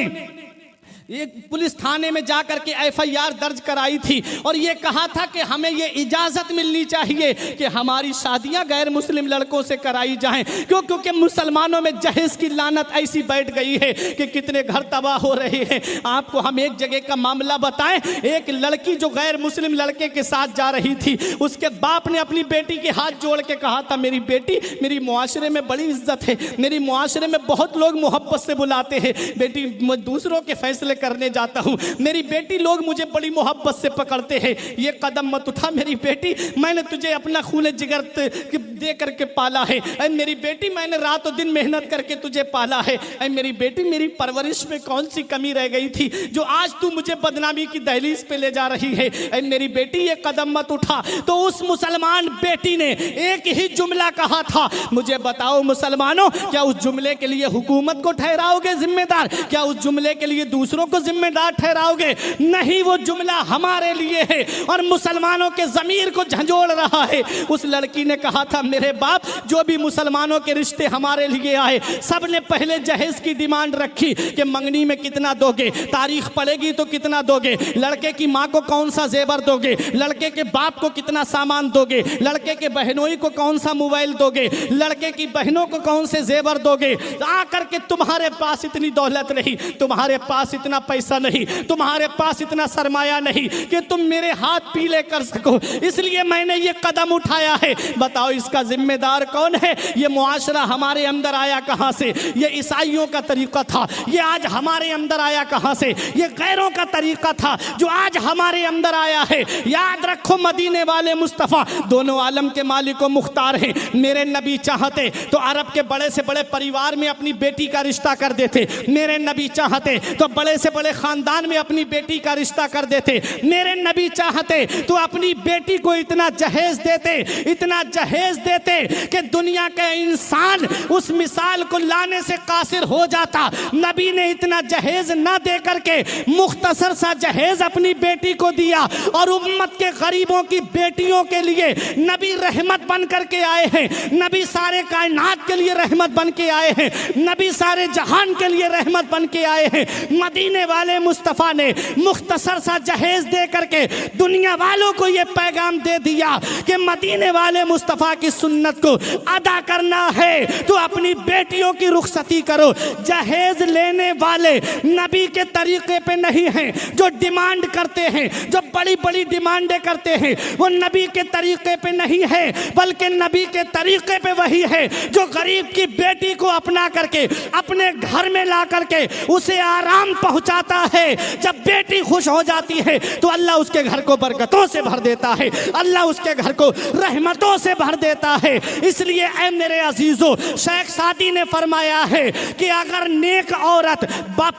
[SPEAKER 1] एक पुलिस थाने में जाकर के FIR दर्ज कराई थी और ये कहा था कि हमें ये इजाज़त मिलनी चाहिए कि हमारी शादियां गैर मुस्लिम लड़कों से कराई जाएं। क्योंकि मुसलमानों में जहेज की लानत ऐसी बैठ गई है कि कितने घर तबाह हो रहे हैं। आपको हम एक जगह का मामला बताएं। एक लड़की जो गैर मुस्लिम लड़के के साथ जा रही थी, उसके बाप ने अपनी बेटी के हाथ जोड़ के कहा था, मेरी बेटी, मेरी मुआशरे में बड़ी इज्जत है, मेरी मुआशरे में बहुत लोग मोहब्बत से बुलाते हैं, बेटी मैं दूसरों के फैसले करने जाता हूँ, मेरी बेटी लोग मुझे बड़ी मोहब्बत से पकड़ते हैं, ये कदम मत उठा मेरी बेटी, मैंने तुझे अपना खून जिगर दे करके पाला है, ऐ मेरी बेटी मैंने रातों दिन मेहनत करके तुझे पाला है, ऐ मेरी बेटी मेरी परवरिश में कौन सी कमी रह गई थी जो आज तू मुझे बदनामी की दहलीज पे ले जा रही है, ऐ मेरी बेटी ये कदम मत उठा। तो उस मुसलमान बेटी ने एक ही जुमला कहा था, मुझे बताओ मुसलमानों, क्या उस जुमले के लिए हुकूमत को ठहराओगे जिम्मेदार? क्या उस जुमले के लिए दूसरों को जिम्मेदार ठहराओगे? नहीं, वो जुमला हमारे लिए है और मुसलमानों के ज़मीर को झंझोड़ रहा है। उस लड़की ने कहा था, मेरे बाप जो भी मुसलमानों के रिश्ते हमारे लिए आए सब ने पहले जहेज की डिमांड रखी कि मंगनी में कितना दोगे, तारीख पड़ेगी तो कितना दोगे, लड़के की माँ को कौन सा जेवर दोगे, लड़के के बाप को कितना सामान दोगे, लड़के के बहनोई को कौन सा मोबाइल दोगे, लड़के की बहनों को कौन से जेवर दोगे। आकर के तुम्हारे पास इतनी दौलत नहीं, तुम्हारे पास इतना पैसा नहीं, तुम्हारे पास इतना सरमाया नहीं कि तुम मेरे हाथ पीले कर सको, इसलिए मैंने ये कदम उठाया है। बताओ इसका जिम्मेदार कौन है? ये मुआशरा हमारे अंदर आया कहाँ से? ये ईसाइयों का तरीका था, ये आज हमारे अंदर आया कहाँ से? ये गैरों का तरीका था जो आज हमारे अंदर आया है। याद रखो, मदीने वाले मुस्तफ़ा दोनों आलम के मालिक व मुख्तार हैं। मेरे नबी चाहते तो अरब के बड़े से बड़े परिवार में अपनी बेटी का रिश्ता कर देते, मेरे नबी चाहते तो बड़े से बड़े खानदान में अपनी बेटी का रिश्ता कर देते, मेरे नबी चाहते तो अपनी बेटी को इतना जहेज देते, इतना जहेज देते कि दुनिया का इंसान उस मिसाल को लाने से कासिर हो जाता। नबी ने इतना जहेज ना दे करके मुख्तसर सा जहेज अपनी बेटी को दिया और उम्मत के गरीबों की बेटियों के लिए नबी रहमत बन करके आए हैं। नबी सारे कायनात के लिए रहमत बन के आए हैं, नबी सारे जहान के लिए रहमत बन के आए हैं। मदीने वाले मुस्तफ़ा ने मुख्तसर सा जहेज दे करके दुनिया वालों को यह पैगाम दे दिया कि मदीने वाले मुस्तफ़ा की सुन्नत को अदा करना है तो अपनी बेटियों की रुखसती करो। जहेज लेने वाले नबी के तरीके पे नहीं हैं, जो डिमांड करते हैं, जो बड़ी बड़ी डिमांडें करते हैं, वो नबी के तरीके पे नहीं है, बल्कि नबी के तरीके पे वही है जो गरीब की बेटी को अपना करके अपने घर में ला करके उसे आराम पहुंचाता है। जब बेटी खुश हो जाती है तो अल्लाह उसके घर को बरकतों से भर देता है, अल्लाह उसके घर को रहमतों से भर देता है। इसलिए ऐ मेरे अजीजों, शेख सादी ने फरमाया है कि अगर नेक औरत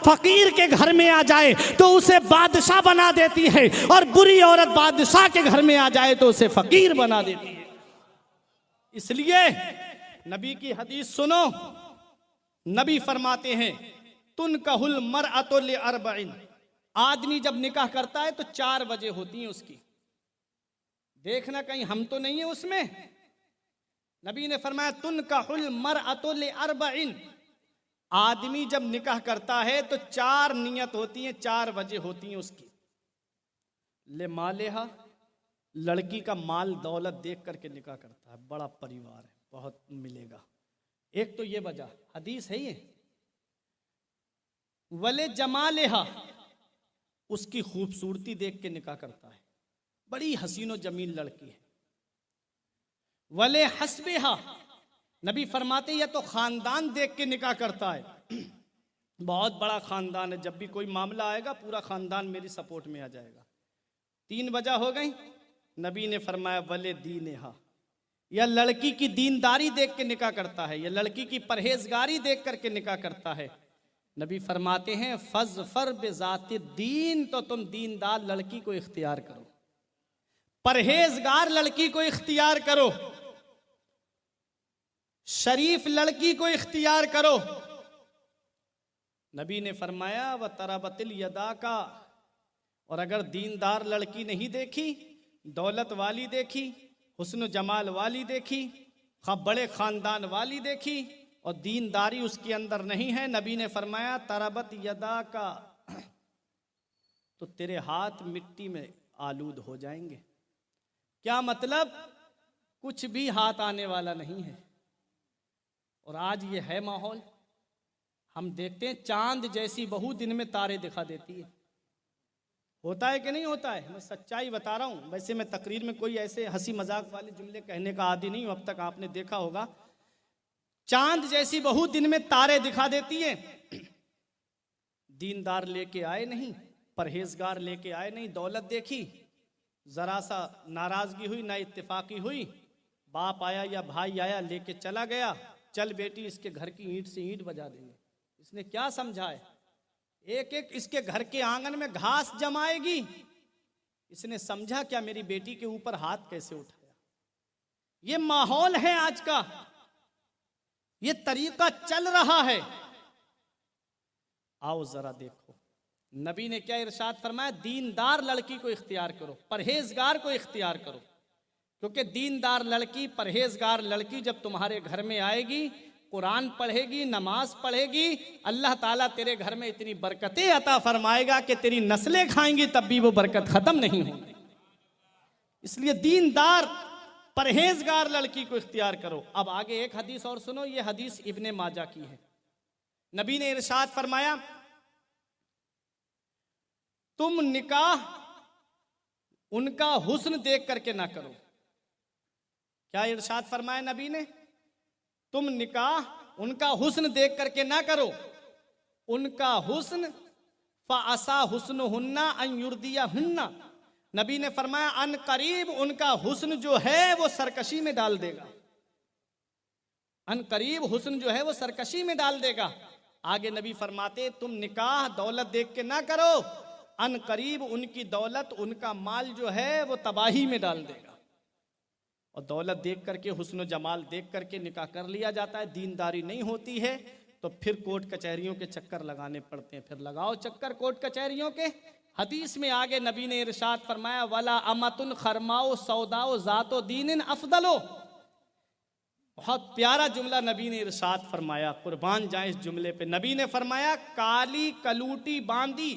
[SPEAKER 1] फकीर के घर में आ जाए तो उसे बादशाह बना देती है और बुरी औरत बादशाह के घर में आ जाए तो उसे फकीर बना देती है। इसलिए नबी की हदीस सुनो, नबी फरमाते हैं तुनकहुल मरअतु लिअरबइन, आदमी जब निकाह करता है तो 4 वजह होती हैं उसकी। देखना कहीं हम तो नहीं है उसमें। नबी ने फरमाया तुनकहुल मरअतु लिअरबइन, आदमी जब निकाह करता है तो 4 नियत होती हैं, 4 वजह होती हैं उसकी। ले मालेहा, लड़की का माल दौलत देख करके निकाह करता है, बड़ा परिवार है, बहुत मिलेगा, एक तो ये वजह हदीस है ये। वले जमालेहा, उसकी खूबसूरती देख के निकाह करता है, बड़ी हसीनो जमील लड़की है। वले हस्बेहा, नबी फरमाते या तो खानदान देख के निकाह करता है, बहुत बड़ा खानदान है, जब भी कोई मामला आएगा पूरा खानदान मेरी सपोर्ट में आ जाएगा। 3 वजह हो गई। नबी ने फरमाया वले दीनेहा, या लड़की की दीनदारी देख के निकाह करता है, या लड़की की परहेजगारी देख करके निकाह करता है। नबी फरमाते हैं फज़फर बिज़ाति दीन, तो तुम दीनदार लड़की को इख्तियार करो, परहेजगार लड़की को इख्तियार करो, शरीफ लड़की को इख्तियार करो। नबी ने फरमाया व तरबतिल यदा का, और अगर दीनदार लड़की नहीं देखी, दौलत वाली देखी, हुस्न जमाल वाली देखी, बड़े खानदान वाली देखी और दीनदारी उसके अंदर नहीं है, नबी ने फरमाया तरबत यदा का, तो तेरे हाथ मिट्टी में आलूद हो जाएंगे। क्या मतलब? कुछ भी हाथ आने वाला नहीं है। और आज ये है माहौल। हम देखते हैं चांद जैसी बहू दिन में तारे दिखा देती है। होता है कि नहीं होता है? मैं सच्चाई बता रहा हूँ। वैसे मैं तकरीर में कोई ऐसे हंसी मजाक वाले जुमले कहने का आदी नहीं हूँ, अब तक आपने देखा होगा। चांद जैसी बहू दिन में तारे दिखा देती है। दीनदार लेके आए नहीं, परहेजगार लेके आए नहीं, दौलत देखी, जरा सा नाराजगी हुई, ना इत्तेफाकी हुई, बाप आया या भाई आया लेके चला गया, चल बेटी इसके घर की ईंट से ईंट बजा देंगे। इसने क्या समझा है? एक एक इसके घर के आंगन में घास जमाएगी। इसने समझा क्या मेरी बेटी के ऊपर हाथ कैसे उठाया? ये माहौल है आज का, ये तरीका चल रहा है। आओ जरा देखो, नबी ने क्या इरशाद फरमाया? दीनदार लड़की को इख्तियार करो, परहेजगार को इख्तियार करो। क्योंकि दीनदार लड़की, परहेजगार लड़की जब तुम्हारे घर में आएगी, कुरान पढ़ेगी, नमाज पढ़ेगी, अल्लाह ताला तेरे घर में इतनी बरकतें अता फरमाएगा कि तेरी नस्लें खाएंगी तब भी वो बरकत खत्म नहीं होगी। इसलिए दीनदार परहेजगार लड़की को इख्तियार करो। अब आगे एक हदीस और सुनो, ये हदीस इब्ने माजा की है। नबी ने इरशाद फरमाया, तुम निकाह उनका हुस्न देख करके ना करो। क्या इरशाद फरमाया नबी ने? तुम निकाह उनका हुस्न देख करके ना करो। उनका हुस्न फ़असा हुस्नुहुन्ना अन युर्दिया हुन्ना। नबी ने फरमाया अन करीब उनका हुस्न जो है वो सरकशी में डाल देगा। अन करीब हुस्न जो है वो सरकशी में डाल देगा। आगे नबी फरमाते, तुम निकाह दौलत देख के ना करो, अन करीब उनकी दौलत, उनका माल जो है वो तबाही में डाल देगा। और दौलत देख करके, हुस्न जमाल देख करके निकाह कर लिया जाता है। दीनदारी नहीं होती है तो फिर कोर्ट कचहरियों के चक्कर लगाने पड़ते हैं। फिर लगाओ चक्कर कोर्ट कचहरियों के। हदीस में आगे नबी ने इरशाद फरमाया, वला अमतुन खरमाओ सौदाओ जातो दीनिन अफदलो। बहुत प्यारा जुमला नबी ने इरशाद फरमाया, कुर्बान जाए इस जुमले पे। नबी ने फरमाया, काली कलूटी बांधी,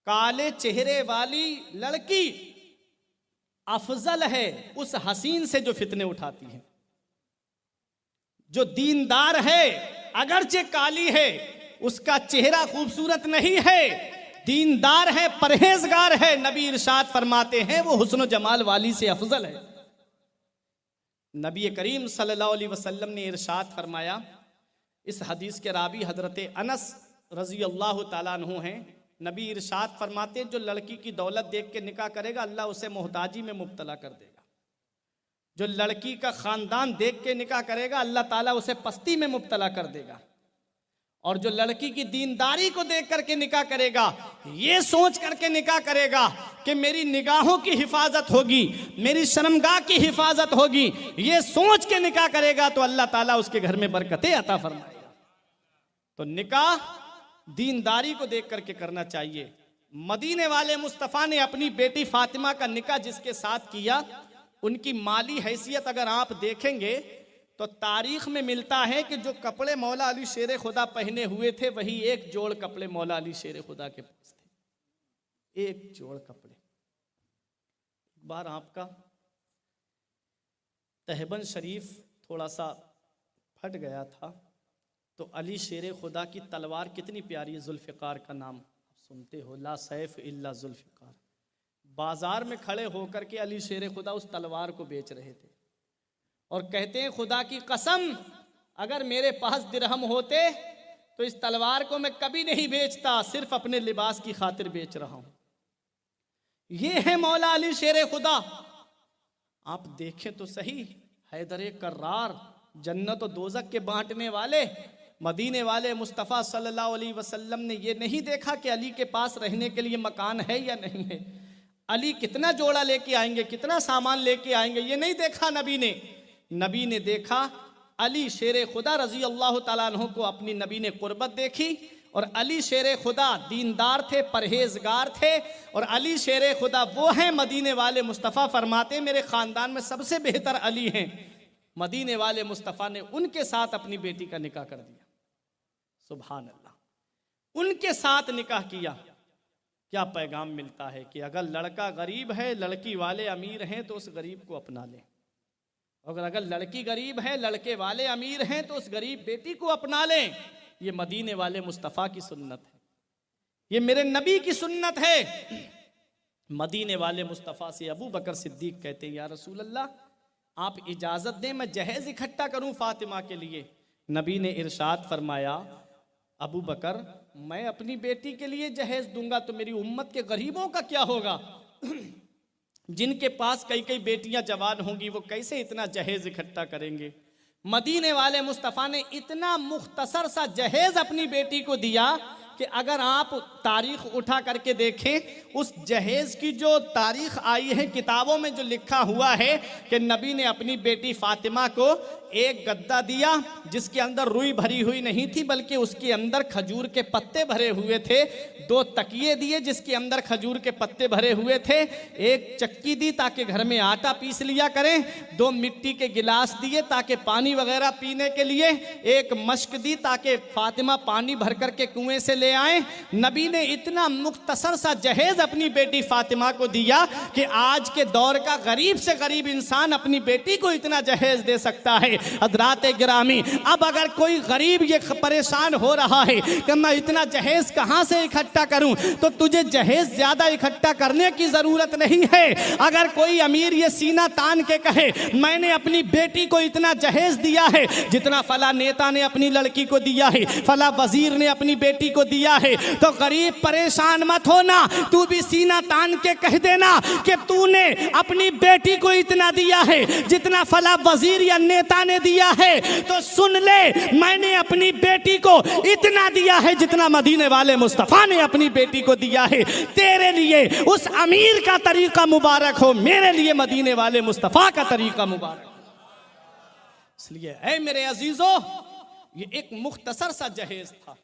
[SPEAKER 1] काले चेहरे वाली लड़की अफजल है उस हसीन से जो फितने उठाती है। जो दीनदार है, अगरचे काली है, उसका चेहरा खूबसूरत नहीं है, दीनदार है, परहेजगार है, नबी इरशाद फरमाते हैं वो हुस्न जमाल वाली से अफजल है। नबी करीम सल्लल्लाहु अलैहि वसल्लम ने इरशाद फरमाया, इस हदीस के रावी हजरत अनस रजी अल्लाह ताला अन्हु हैं। नबी इरशाद फरमाते, जो लड़की की दौलत देख के निकाह करेगा अल्लाह उसे मोहताजी में मुब्तला कर देगा। जो लड़की का खानदान देख के निकाह करेगा अल्लाह ताला उसे पस्ती में मुब्तला कर देगा। और जो लड़की की दीनदारी को देख करके निकाह करेगा, ये सोच करके निकाह करेगा कि मेरी निगाहों की हिफाजत होगी, मेरी शर्मगाह की हिफाजत होगी, ये सोच के निकाह करेगा तो अल्लाह ताला उसके घर में बरकतें अता फरमाएगा। तो निकाह दीनदारी को देख करके करना चाहिए। मदीने वाले मुस्तफ़ा ने अपनी बेटी फातिमा का निकाह जिसके साथ किया, उनकी माली हैसियत अगर आप देखेंगे तो तारीख में मिलता है कि जो कपड़े मौला अली शेर खुदा पहने हुए थे वही एक जोड़ कपड़े मौला अली शेर खुदा के पास थे। एक जोड़ कपड़े। एक बार आपका तहबन शरीफ थोड़ा सा फट गया था, तो अली शेर खुदा की तलवार कितनी प्यारी है, जुल्फ़िकार का नाम सुनते हो, ला सैफ इल्ला जुल्फ़िकार। बाजार में खड़े होकर के अली शेर खुदा उस तलवार को बेच रहे थे और कहते हैं, खुदा की कसम अगर मेरे पास दिरहम होते तो इस तलवार को मैं कभी नहीं बेचता, सिर्फ अपने लिबास की खातिर बेच रहा हूं। ये है मौला अली शेर खुदा। आप देखें तो सही, हैदर कर्रार, जन्नत और दोजक के बांटने वाले, मदीने वाले मुस्तफ़ा सल्लल्लाहु अलैहि वसल्लम ने ये नहीं देखा कि अली के पास रहने के लिए मकान है या नहीं है, अली कितना जोड़ा लेके आएंगे, कितना सामान लेके आएंगे, ये नहीं देखा नबी ने। नबी ने देखा अली शेर खुदा रजी अल्लाह ताला अन्हु को अपनी नबी ने कुर्बत देखी। और अली शेर खुदा दीनदार थे, परहेजगार थे। और अली शेर खुदा वो हैं, मदीने वाले मुस्तफ़ा फरमाते मेरे ख़ानदान में सबसे बेहतर अली हैं। मदीने वाले मुस्तफ़ा ने उनके साथ अपनी बेटी का निकाह कर दिया। सुभान अल्लाह, उनके साथ निकाह किया। क्या पैगाम मिलता है कि अगर लड़का गरीब है, लड़की वाले अमीर हैं तो उस गरीब को अपना लें, और अगर लड़की गरीब है, लड़के वाले अमीर हैं तो उस गरीब बेटी को अपना लें। ये मदीने वाले मुस्तफ़ा की सुन्नत है, ये मेरे नबी की सुन्नत है। मदीने वाले मुस्तफ़ा से अबू बकर सिद्दीक कहते हैं, या रसूल अल्लाह, आप इजाज़त दें मैं जहेज़ इकट्ठा करूं फातिमा के लिए। नबी ने इरशाद फरमाया, अबू बकर, मैं अपनी बेटी के लिए जहेज़ दूंगा तो मेरी उम्मत के गरीबों का क्या होगा? जिनके पास कई कई बेटियां जवान होंगी वो कैसे इतना जहेज़ इकट्ठा करेंगे? मदीने वाले मुस्तफ़ा ने इतना मुख्तसर सा जहेज़ अपनी बेटी को दिया कि अगर आप तारीख उठा करके देखें, उस जहेज़ की जो तारीख आई है किताबों में, जो लिखा हुआ है कि नबी ने अपनी बेटी फातिमा को एक गद्दा दिया जिसके अंदर रुई भरी हुई नहीं थी बल्कि उसके अंदर खजूर के पत्ते भरे हुए थे, 2 तकिए दिए जिसके अंदर खजूर के पत्ते भरे हुए थे, एक चक्की दी ताकि घर में आटा पीस लिया करें, 2 मिट्टी के गिलास दिए ताकि पानी वगैरह पीने के लिए, एक मश्क दी ताकि फातिमा पानी भर करके कुएं से ले आए। नबी ने इतना मुख्तसर सा जहेज अपनी बेटी फातिमा को दिया कि आज के दौर का गरीब से गरीब इंसान अपनी बेटी को इतना जहेज दे सकता है। हज़रात गिरामी, अब अगर कोई गरीब ये परेशान हो रहा है कि मैं इतना जहेज कहां से इकट्ठा करूं, तो तुझे जहेज ज्यादा इकट्ठा करने की जरूरत नहीं है। अगर कोई अमीर ये सीना तान के कहे मैंने अपनी बेटी को इतना जहेज दिया है जितना फला नेता ने अपनी लड़की को दिया है, फला वजीर ने अपनी बेटी को दिया है, तो गरीब परेशान मत होना, तू भी सीना तान के कह देना कि तूने अपनी बेटी को इतना दिया है जितना फला वजीर या नेता ने दिया है, तो सुन ले मैंने अपनी बेटी को इतना दिया है जितना मदीने वाले मुस्तफा ने अपनी बेटी को दिया है। तेरे लिए उस अमीर का तरीका मुबारक हो, मेरे लिए मदीने वाले मुस्तफा का तरीका मुबारक। इसलिए ऐ मेरे अजीजों, ये एक मुख्तसर सा जहेज था।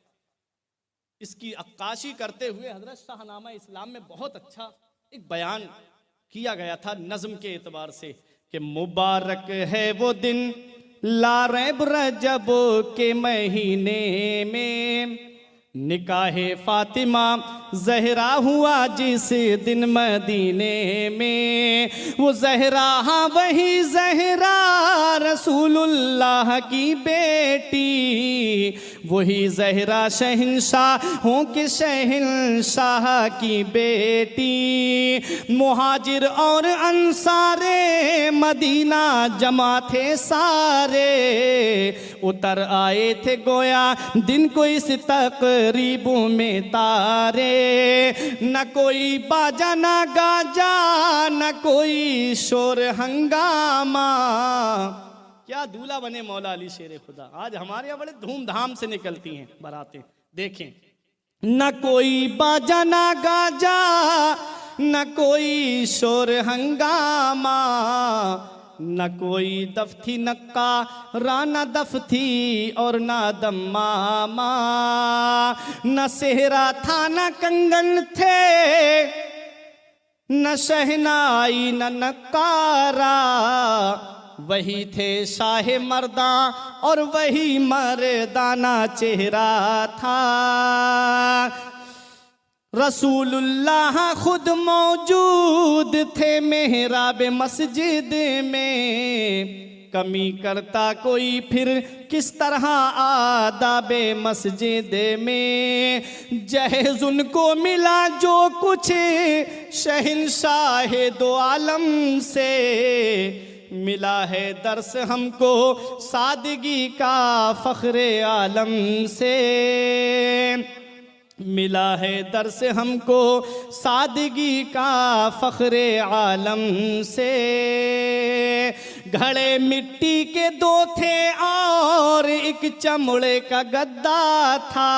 [SPEAKER 1] इसकी अक्काशी करते हुए हजरत शाहनामा इस्लाम में बहुत अच्छा एक बयान किया गया था नज्म के एतबार से कि मुबारक है वो दिन ला रैब रजब के महीने में, निकाहे फातिमा ज़हरा हुआ जिस दिन मदीने में। वो ज़हरा, हाँ वही ज़हरा रसूलुल्लाह की बेटी, वही ज़हरा शहंशाहों के शहंशाह की बेटी। मुहाजिर और अंसारे मदीना जमा थे सारे, उतर आए थे गोया दिन को इस तकरीबों में तारे। न कोई बाजा न गाजा न कोई शोर हंगामा। क्या दूल्हा बने मौला अली शेर खुदा। आज हमारे यहाँ बड़े धूमधाम से निकलती हैं बारातें, देखें। न कोई बाजा न गाजा न कोई शोर हंगामा, न कोई दफ्ती नक्का राना दफ्ती और ना दम्मामा। न सेहरा था न कंगन थे, न शहनाई न नक्कारा, वही थे शाह मर्दा और वही मर्दाना चेहरा था। रसूलुल्लाह खुद मौजूद थे मेहराब मस्जिद में, कमी करता कोई फिर किस तरह आदाबे मस्जिद में। जहेज उनको मिला जो कुछ शहंशाह दो आलम से, मिला है दर्स हमको सादगी का फख्रे आलम से। मिला है दर्स हमको सादगी का फख्रे आलम से। घड़े मिट्टी के 2 थे और एक चमड़े का गद्दा था,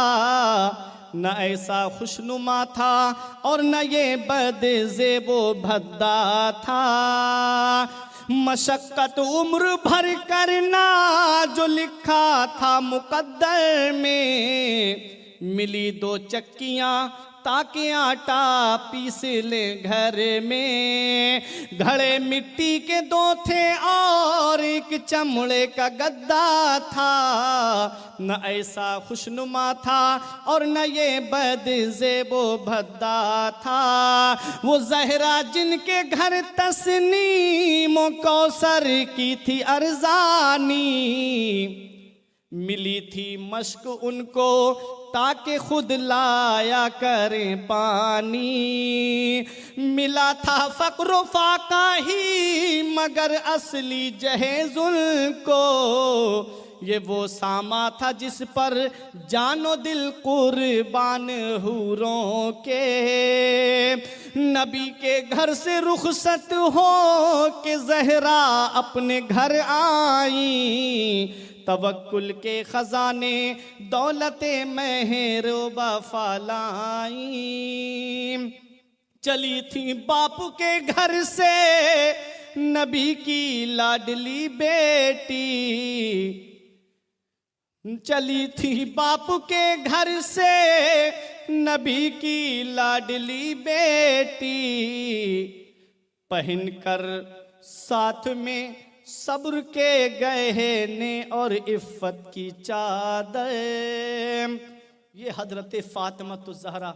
[SPEAKER 1] न ऐसा खुशनुमा था और न ये बदज़ेबो भद्दा था। मशक्क़त उम्र भर करना जो लिखा था मुक़द्दर में, मिली 2 चक्कियाँ ताकि आटा पीस ले घर में। घड़े मिट्टी के दो थे और एक चमड़े का गद्दा था, न ऐसा खुशनुमा था और न ये बदज़ेबो भद्दा था। वो ज़हरा जिनके घर तस्नीम कौसर की थी अरज़ानी, मिली थी मश्क उनको ताकि खुद लाया करें पानी। मिला था फ़क्र फाका ही मगर असली जहेज़ुल को, ये वो सामा था जिस पर जानो दिल कुर्बान हूरों के। नबी के घर से रुखसत हो के ज़हरा अपने घर आई, तवक्कुल के खजाने दौलते मेहर वफा लाई। चली थी बापू के घर से नबी की लाडली बेटी, चली थी बापू के घर से नबी की लाडली बेटी। पहनकर साथ में सब्र के गहने और इफ़्फ़त की चादर, ये हजरत फातिमा ज़हरा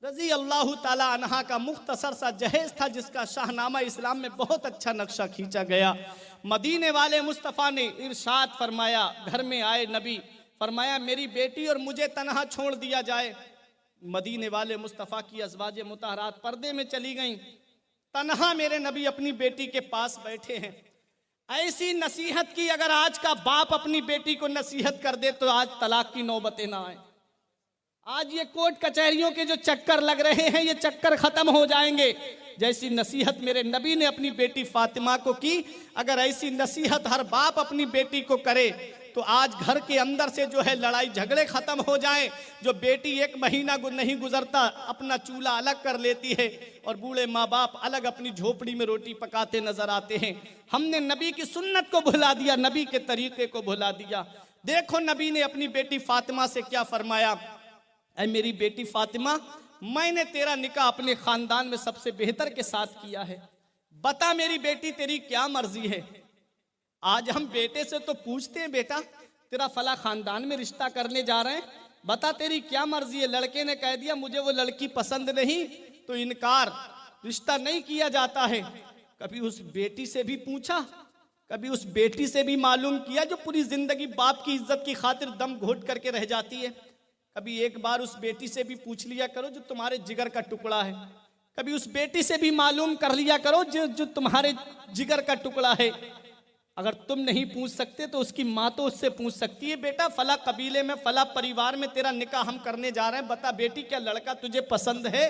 [SPEAKER 1] रज़ी अल्लाह ताला अन्हा का मुख्तसर सा जहेज था, जिसका शाहनामा इस्लाम में बहुत अच्छा नक्शा खींचा गया। मदीने वाले मुस्तफ़ा ने इरशाद फरमाया, घर में आए नबी, फरमाया मेरी बेटी और मुझे तन्हा छोड़ दिया जाए। मदीने वाले मुस्तफ़ा की अज़वाज मुतहरात पर्दे में चली गईं, तन्हा मेरे नबी अपनी बेटी के पास बैठे हैं। ऐसी नसीहत की अगर आज का बाप अपनी बेटी को नसीहत कर दे तो आज तलाक की नौबतें ना आए। आज ये कोर्ट कचहरियों के जो चक्कर लग रहे हैं, ये चक्कर खत्म हो जाएंगे। जैसी नसीहत मेरे नबी ने अपनी बेटी फातिमा को की, अगर ऐसी नसीहत हर बाप अपनी बेटी को करे तो आज घर के अंदर से जो है लड़ाई झगड़े खत्म हो जाएं। जो बेटी एक महीना नहीं गुजरता अपना चूल्हा अलग कर लेती है और बूढ़े माँ बाप अलग अपनी झोपड़ी में रोटी पकाते नजर आते हैं। हमने नबी की सुन्नत को भुला दिया, नबी के तरीके को भुला दिया। देखो नबी ने अपनी बेटी फातिमा से क्या फरमाया, ऐ मेरी बेटी फातिमा, मैंने तेरा निकाह अपने खानदान में सबसे बेहतर के साथ किया है। बता मेरी बेटी तेरी क्या मर्जी है। आज हम बेटे से तो पूछते हैं, बेटा तेरा फला खानदान में रिश्ता करने जा रहे हैं, बता तेरी क्या मर्जी है। लड़के ने कह दिया मुझे वो लड़की पसंद नहीं, तो इनकार, रिश्ता नहीं किया जाता है। कभी उस बेटी से भी पूछा, कभी उस बेटी से भी मालूम किया जो पूरी जिंदगी बाप की इज्जत की खातिर दम घोट करके रह जाती है। कभी एक बार उस बेटी से भी पूछ लिया करो जो तुम्हारे जिगर का टुकड़ा है। कभी उस बेटी से भी मालूम कर लिया करो जो तुम्हारे जिगर का टुकड़ा है। अगर तुम नहीं पूछ सकते तो उसकी माँ तो उससे पूछ सकती है, बेटा फला कबीले में फला परिवार में तेरा निकाह हम करने जा रहे हैं, बता बेटी क्या लड़का तुझे पसंद है।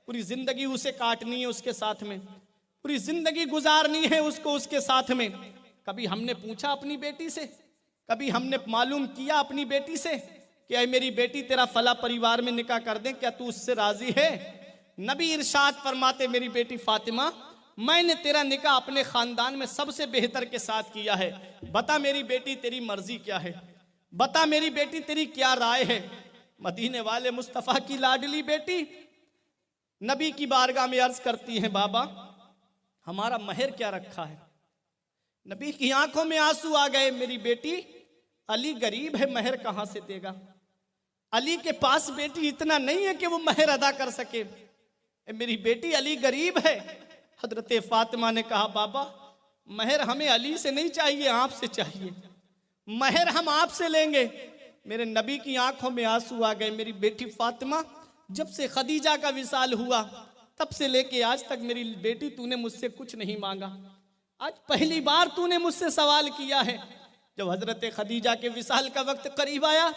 [SPEAKER 1] पूरी जिंदगी उसे काटनी है उसके साथ में, पूरी जिंदगी गुजारनी है उसको उसके साथ में। कभी हमने पूछा अपनी बेटी से, कभी हमने मालूम किया अपनी बेटी से कि ऐ मेरी बेटी तेरा फला परिवार में निकाह कर दें, क्या तू उससे राजी है। नबी इरशाद फरमाते, मेरी बेटी फातिमा, मैंने तेरा निकाह अपने खानदान में सबसे बेहतर के साथ किया है। बता मेरी बेटी तेरी मर्जी क्या है, बता मेरी बेटी तेरी क्या राय है। मदीने वाले मुस्तफ़ा की लाडली बेटी नबी की बारगाह में अर्ज करती है, बाबा हमारा महर क्या रखा है। नबी की आंखों में आंसू आ गए, मेरी बेटी अली गरीब है, महर कहां से देगा। अली के पास बेटी इतना नहीं है कि वो महर अदा कर सके। मेरी बेटी अली गरीब है। हजरत फातिमा ने कहा, बाबा महर हमें अली से नहीं चाहिए, आपसे चाहिए, महर हम आपसे लेंगे। मेरे नबी की आंखों में आंसू आ गए। मेरी बेटी फातिमा, जब से खदीजा का विसाल हुआ तब से लेके आज तक मेरी बेटी तूने मुझसे कुछ नहीं मांगा, आज पहली बार तूने मुझसे सवाल किया है। जब हजरत खदीजा के विसाल का वक्त करीब आया,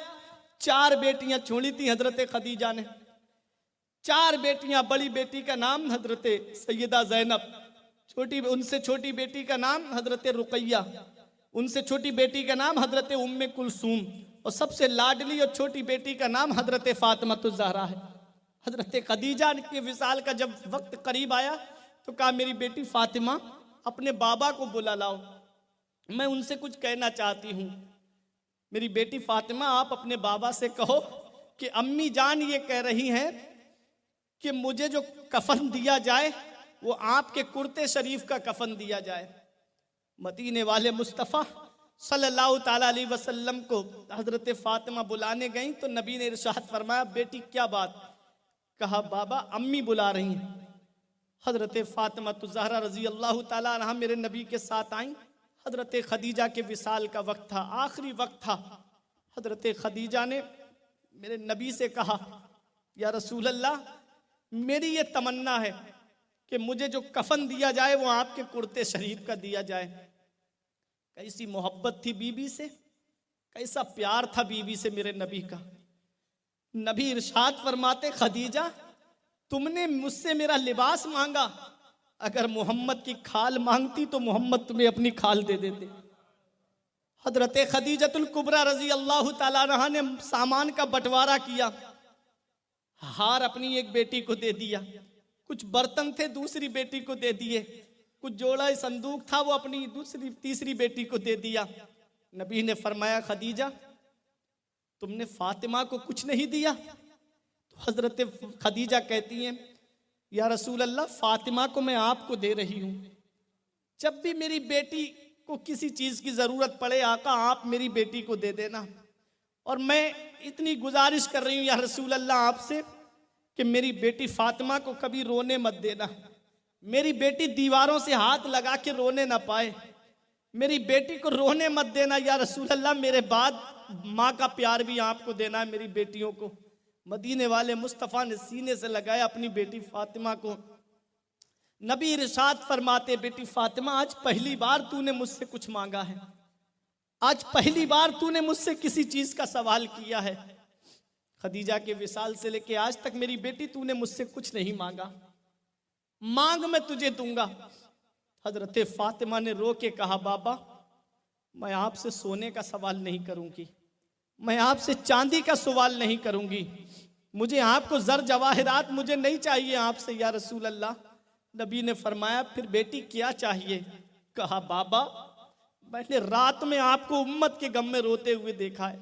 [SPEAKER 1] 4 बेटियां छोड़ी थी हजरत खदीजा ने। 4 बेटियां, बड़ी बेटी का नाम हजरत सैयदा ज़ैनब, उनसे छोटी बेटी का नाम हजरत रुकैया, उनसे छोटी बेटी का नाम हजरत उम्मे कुलसूम, और सबसे लाडली और छोटी बेटी का नाम हजरत फातिमा ज़हरा है। हजरत खदीजा के विसाल का जब वक्त करीब आया तो कहा, मेरी बेटी फातिमा अपने बाबा को बुला लाओ, मैं उनसे कुछ कहना चाहती हूँ। मेरी बेटी फातिमा, आप अपने बाबा से कहो कि अम्मी जान ये कह रही हैं कि मुझे जो कफन दिया जाए वो आपके कुर्ते शरीफ का कफन दिया जाए। मदीने वाले मुस्तफ़ा सल्लल्लाहु ताला अलैहि वसल्लम को हजरत फातिमा बुलाने गई तो नबी ने इरशाद फरमाया, बेटी क्या बात? कहा, बाबा अम्मी बुला रही हैं। हजरत फातिमा तो ज़हरा रजी अल्लाह ताला अन्हा मेरे नबी के साथ आई। हजरत खदीजा के विसाल का वक्त था, आखिरी वक्त था। हजरत खदीजा ने मेरे नबी से कहा, या रसूल अल्लाह, मेरी ये तमन्ना है कि मुझे जो कफन दिया जाए वो आपके कुर्ते शरीफ का दिया जाए। कैसी मोहब्बत थी बीबी से, कैसा प्यार था बीबी से मेरे नबी का। नबी इरशाद फरमाते, खदीजा तुमने मुझसे मेरा लिबास मांगा, अगर मोहम्मद की खाल मांगती तो मोहम्मद तुम्हें अपनी खाल दे देते। हजरत खदीजतुल कुबरा रजी अल्लाह ताला अन्हा ने सामान का बंटवारा किया। हार अपनी एक बेटी को दे दिया, कुछ बर्तन थे दूसरी बेटी को दे दिए, कुछ जोड़ा संदूक था वो अपनी तीसरी बेटी को दे दिया। नबी ने फरमाया, खदीजा तुमने फातिमा को कुछ नहीं दिया? तो हजरत खदीजा कहती हैं, या रसूल अल्लाह, फातिमा को मैं आपको दे रही हूं। जब भी मेरी बेटी को किसी चीज की जरूरत पड़े आका आप मेरी बेटी को दे देना। और मैं इतनी गुजारिश कर रही हूं या रसूल अल्लाह आपसे कि मेरी बेटी फातिमा को कभी रोने मत देना। मेरी बेटी दीवारों से हाथ लगा के रोने ना पाए। मेरी बेटी को रोने मत देना या रसूल अल्लाह। मेरे बाद माँ का प्यार भी आपको देना है मेरी बेटियों को। मदीने वाले मुस्तफ़ा ने सीने से लगाया अपनी बेटी फातिमा को। नबी इरशाद फरमाते, बेटी फातिमा आज पहली बार तूने मुझसे कुछ मांगा है, आज पहली बार तूने मुझसे किसी चीज का सवाल किया है। खदीजा के विसाल से लेके आज तक मेरी बेटी तूने मुझसे कुछ नहीं मांगा, मांग मैं तुझे दूंगा। हजरत फातिमा ने रो के कहा, बाबा मैं आपसे सोने का सवाल नहीं करूंगी, मैं आपसे चांदी का सवाल नहीं करूंगी, मुझे आपको जर जवाहिरात मुझे नहीं चाहिए आपसे या रसूल अल्लाह। नबी ने फरमाया, फिर बेटी क्या चाहिए? कहा, बाबा मैंने रात में आपको उम्मत के गम में रोते हुए देखा है,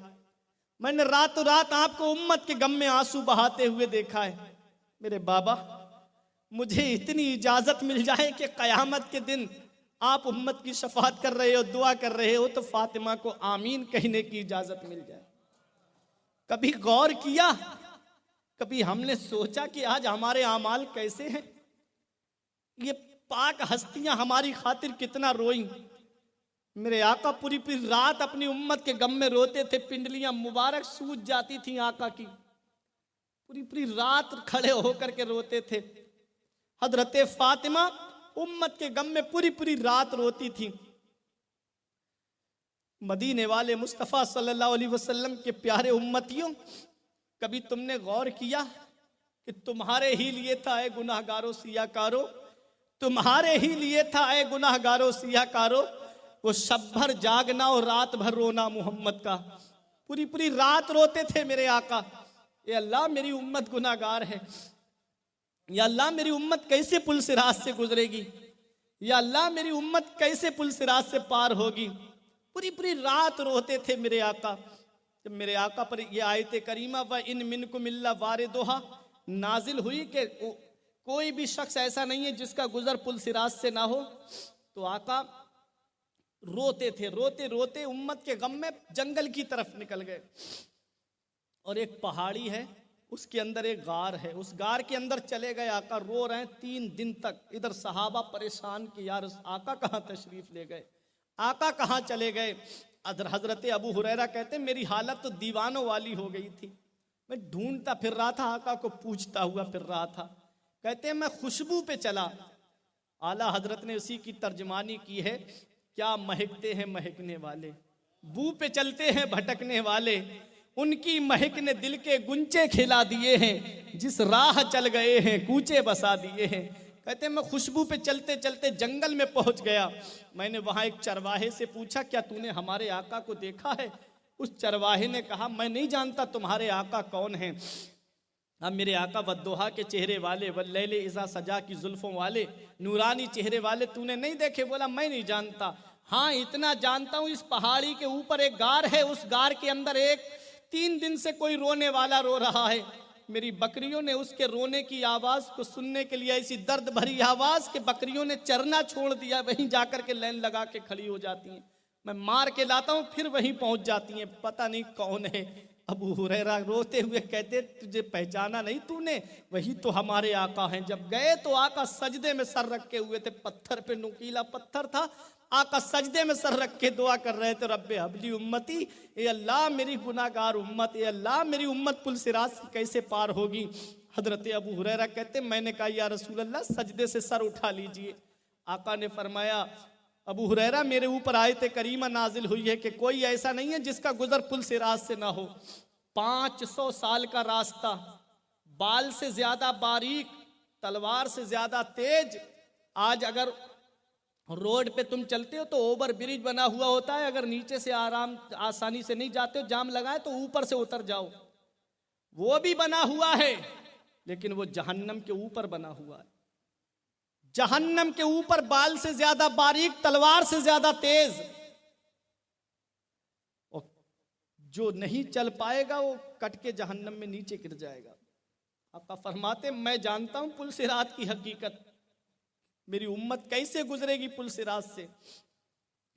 [SPEAKER 1] मैंने रातों रात आपको उम्मत के गम में आंसू बहाते हुए देखा है। मेरे बाबा मुझे इतनी इजाजत मिल जाए कि कयामत के दिन आप उम्मत की शफाअत कर रहे हो, दुआ कर रहे हो, तो फातिमा को आमीन कहने की इजाजत मिल जाए। कभी गौर किया, कभी हमने सोचा कि आज हमारे आमाल कैसे हैं? ये पाक हस्तियां हमारी खातिर कितना रोई। मेरे आका पूरी पूरी रात अपनी उम्मत के गम में रोते थे, पिंडलियां मुबारक सूज जाती थी आका की, पूरी पूरी रात खड़े होकर के रोते थे। हजरत फातिमा उम्मत के गम में पूरी पूरी रात रोती थी। मदीने वाले मुस्तफ़ा सल्लल्लाहु अलैहि वसल्लम के प्यारे उम्मतियों, कभी तुमने गौर किया कि तुम्हारे ही लिए था ए गुनाहगारों सियाकारो, तुम्हारे ही लिए था ए गुनाहगारों सियाकारो, वो शब भर जागना और रात भर रोना मोहम्मद का। पूरी पूरी रात रोते थे मेरे आका, ये अल्लाह मेरी उम्मत गुनाहगार है, या अल्लाह मेरी उम्मत कैसे पुल सिरात से गुजरेगी, या अल्लाह मेरी उम्मत कैसे पुल सिरात से पार होगी। पूरी पूरी रात रोते थे मेरे आका। जब मेरे आका पर यह आयत करीमा व इन मिनकुम इल्ला वारिदुहा नाजिल हुई कि कोई भी शख्स ऐसा नहीं है जिसका गुजर पुल सिरात से ना हो, तो आका रोते थे, रोते रोते उम्मत के गम में जंगल की तरफ निकल गए। और एक पहाड़ी है, उसके अंदर एक गार है, उस गार के अंदर चले गए। आका रो रहे हैं 3 दिन तक। इधर सहाबा परेशान कि यार आका कहाँ तशरीफ ले गए, आका कहाँ चले गए। हजरत अबू हुरैरा कहते मेरी हालत तो दीवानों वाली हो गई थी, मैं ढूंढता फिर रहा था, आका को पूछता हुआ फिर रहा था। कहते मैं खुशबू पे चला। आला हजरत ने उसी की तर्जमानी की है, क्या महकते हैं महकने वाले, बू पे चलते हैं भटकने वाले, उनकी महक ने दिल के गुंचे खिला दिए हैं, जिस राह चल गए हैं कूचे बसा दिए हैं। कहते मैं खुशबू पे चलते चलते जंगल में पहुंच गया। मैंने वहां एक चरवाहे से पूछा, क्या तूने हमारे आका को देखा है? उस चरवाहे ने कहा, मैं नहीं जानता तुम्हारे आका कौन हैं। अब मेरे आका वद्दोहा के चेहरे वाले, वल्लैल इज़ा सजा की जुल्फों वाले, नूरानी चेहरे वाले तूने नहीं देखे? बोला मैं नहीं जानता। हाँ इतना जानता हूँ, इस पहाड़ी के ऊपर एक गार है, उस गार के अंदर एक 3 दिन से कोई रोने वाला रो रहा है, मेरी बकरियों ने उसके रोने की आवाज को सुनने के लिए ऐसी दर्द भरी आवाज कि बकरियों ने चरना छोड़ दिया, वहीं जाकर के लाइन लगा के खड़ी हो जाती हैं। मैं मार के लाता हूं, फिर वहीं पहुंच जाती हैं। पता नहीं कौन है। अबू हुरैरा रोते हुए कहते, तुझे पहचाना नहीं तूने? वही तो हमारे आका हैं। जब गए तो आका सजदे में सर रखे हुए थे, पत्थर पे नुकीला पत्थर था। आका सजदे में सर रख के दुआ कर रहे थे, रब्बे हबली उम्मती, ए अल्लाह मेरी गुनाहगार उम्मत, ए अल्लाह मेरी उम्मत पुल सिरात से कैसे पार होगी। हजरत अबू हुरैरा कहते, मैंने कहा या रसूल अल्लाह सजदे से सर उठा लीजिए। आका ने फरमाया, अबू हुरैरा मेरे ऊपर आयत करीमा नाजिल हुई है कि कोई ऐसा नहीं है जिसका गुजर पुल सिरात से ना हो। 500 साल का रास्ता, बाल से ज्यादा बारीक, तलवार से ज्यादा तेज। आज अगर रोड पे तुम चलते हो तो ओवर ब्रिज बना हुआ होता है, अगर नीचे से आसानी से नहीं जाते हो, जाम लगाए तो ऊपर से उतर जाओ, वो भी बना हुआ है, लेकिन वो जहन्नम के ऊपर बना हुआ है। जहन्नम के ऊपर बाल से ज्यादा बारीक, तलवार से ज्यादा तेज। और जो नहीं चल पाएगा वो कट के जहन्नम में नीचे गिर जाएगा। आपका फरमाते, मैं जानता हूं पुल सिरात की हकीकत, मेरी उम्मत कैसे गुजरेगी पुल सिरात से।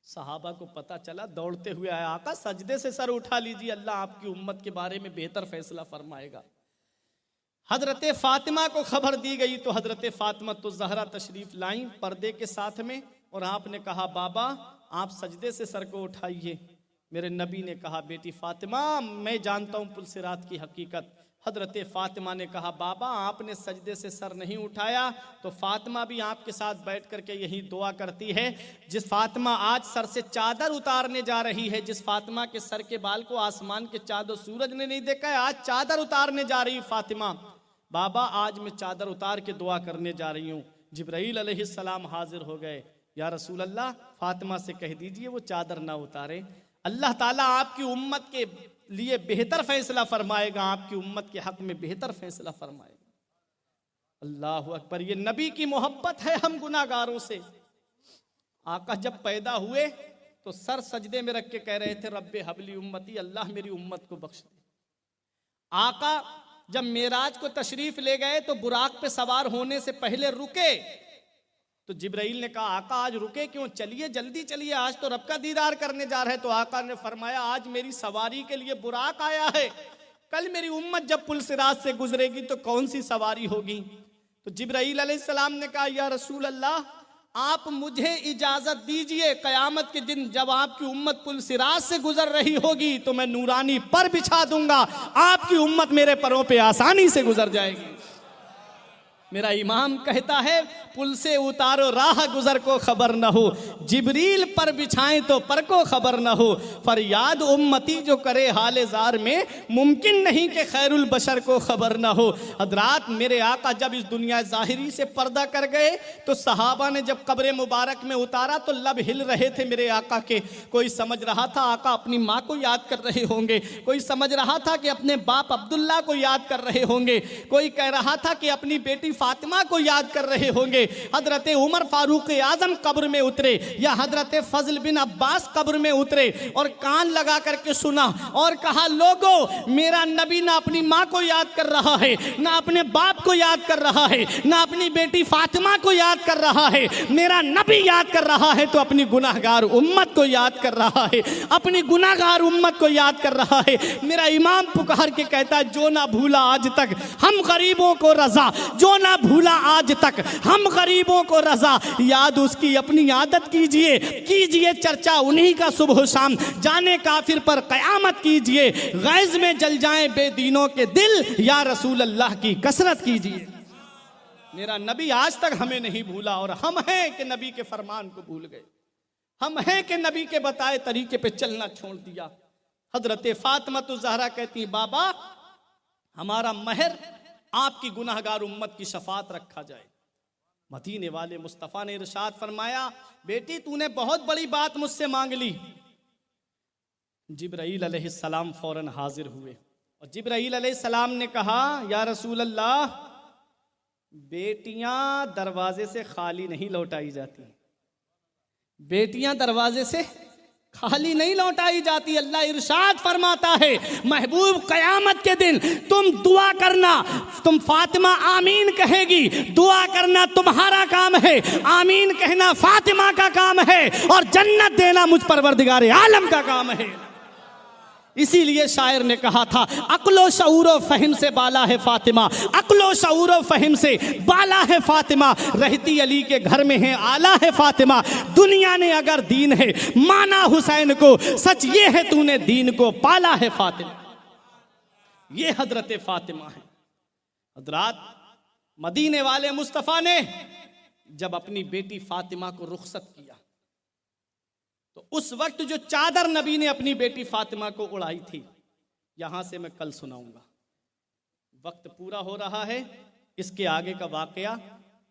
[SPEAKER 1] सहाबा को पता चला, दौड़ते हुए आया, आका सजदे से सर उठा लीजिए, अल्लाह आपकी उम्मत के बारे में बेहतर फैसला फरमाएगा। हजरत फातिमा को खबर दी गई तो हजरत फातिमा तो ज़हरा तशरीफ लाई पर्दे के साथ में, और आपने कहा बाबा आप सजदे से सर को उठाइए। मेरे नबी ने कहा बेटी फातिमा मैं जानता हूँ पुल सिरात की हकीकत। हजरत फातिमा ने कहा बाबा आपने सजदे से सर नहीं उठाया तो फातिमा भी आपके साथ बैठ करके यही दुआ करती है। जिस फातिमा आज सर से चादर उतारने जा रही है, जिस फातिमा के सर के बाल को आसमान के चाँद और सूरज ने नहीं देखा है, आज चादर उतारने जा रही फातिमा, बाबा आज मैं चादर उतार के दुआ करने जा रही हूँ। जिब्राईल अलैहिस्सलाम हाजिर हो गए, या रसूल अल्लाह फातिमा से कह दीजिए वो चादर ना उतारे, अल्लाह ताला आपकी उम्मत के लिए बेहतर फैसला फरमाएगा, आपकी उम्मत के हक में बेहतर फैसला फरमाएगा। अल्लाह अकबर, ये नबी की मोहब्बत है हम गुनाहगारों से। आका जब पैदा हुए तो सर सजदे में रख के कह रहे थे रब्बे हबली उम्मती, अल्लाह मेरी उम्मत को बख्श दे। आका जब मेराज को तशरीफ ले गए तो बुराक पे सवार होने से पहले रुके तो जिब्राइल ने कहा आका आज रुके क्यों, चलिए जल्दी चलिए, आज तो रब का दीदार करने जा रहे हैं। तो आका ने फरमाया आज मेरी सवारी के लिए बुराक आया है, कल मेरी उम्मत जब पुल सिरात से गुजरेगी तो कौन सी सवारी होगी। तो जिब्राइल अलैहिस्सलाम ने कहा या रसूल अल्लाह आप मुझे इजाजत दीजिए, कयामत के दिन जब आपकी उम्मत पुल सिरात से गुजर रही होगी तो मैं नूरानी पर बिछा दूंगा, आपकी उम्मत मेरे परों पे आसानी से गुजर जाएगी। मेरा इमाम कहता है पुल से उतारो राह गुजर को खबर न हो, जिब्रील पर बिछाएं तो पर को खबर न हो, फरियाद उम्मती जो करे हाले जार में, मुमकिन नहीं कि खैरुल बशर को खबर न हो। हजरात मेरे आका जब इस दुनिया ज़ाहिरी से पर्दा कर गए तो सहाबा ने जब कब्र मुबारक में उतारा तो लब हिल रहे थे मेरे आका के। कोई समझ रहा था आका अपनी माँ को याद कर रहे होंगे, कोई समझ रहा था कि अपने बाप अब्दुल्ला को याद कर रहे होंगे, कोई कह रहा था कि अपनी बेटी फातिमा को याद कर रहे होंगे। हजरत उमर फारूक आजम कब्र में उतरे या हजरत फजल बिन अब्बास कब्र में उतरे और कान लगा करके सुना और कहा लोगों मेरा नबी ना अपनी माँ को याद कर रहा है, ना अपने बाप को याद कर रहा है, ना अपनी बेटी फातिमा को याद कर रहा है, मेरा नबी याद कर रहा है तो अपनी गुनाहगार उम्मत को याद कर रहा है, अपनी गुनाहगार उम्मत को याद कर रहा है। मेरा इमाम पुकार के कहता है जो ना भूला आज तक हम गरीबों को रजा, जो ना भूला आज तक हम गरीबों को रजा, याद उसकी अपनी आदत कीजिए, कीजिए चर्चा उन्हीं का सुबह शाम, जाने काफिर पर कयामत कीजिए, गैज में जल जाएं बेदीनों के दिल, या रसूल अल्लाह की कसरत कीजिए। मेरा नबी आज तक हमें नहीं भूला और हम हैं कि नबी के फरमान को भूल गए, हम हैं कि नबी के बताए तरीके पे चलना छोड़ दिया। हजरत फातिमा तो ज़हरा कहती बाबा हमारा महर आपकी गुनाहगार उम्मत की शफात रखा जाए। मदीने वाले मुस्तफ़ा ने इरशाद फरमाया बेटी तूने बहुत बड़ी बात मुझसे मांग ली। जिब्राईल अलैहिस्सलाम फौरन हाजिर हुए और जिब्राईल अलैहिस्सलाम ने कहा या रसूल अल्लाह बेटियां दरवाजे से खाली नहीं लौटाई जाती, बेटियां दरवाजे से खाली नहीं लौटाई जाती। अल्लाह इरशाद फरमाता है, महबूब कयामत के दिन तुम दुआ करना, तुम फातिमा आमीन कहेगी, दुआ करना तुम्हारा काम है, आमीन कहना फातिमा का काम है, और जन्नत देना मुझ परवरदिगार आलम का काम है। इसीलिए शायर ने कहा था, अक्लो शऊरो फहिम से बाला है फातिमा, अक्लो शऊरो फहिम से बाला है फातिमा, रहती अली के घर में है आला है फातिमा, दुनिया ने अगर दीन है माना हुसैन को, सच ये है तूने दीन को पाला है फातिमा। ये हजरत फातिमा है। हजरात, मदीने वाले मुस्तफ़ा ने जब अपनी बेटी फातिमा को रुखसत किया तो उस वक्त जो चादर नबी ने अपनी बेटी फातिमा को उड़ाई थी, यहां से मैं कल सुनाऊंगा। वक्त पूरा हो रहा है, इसके आगे का वाकया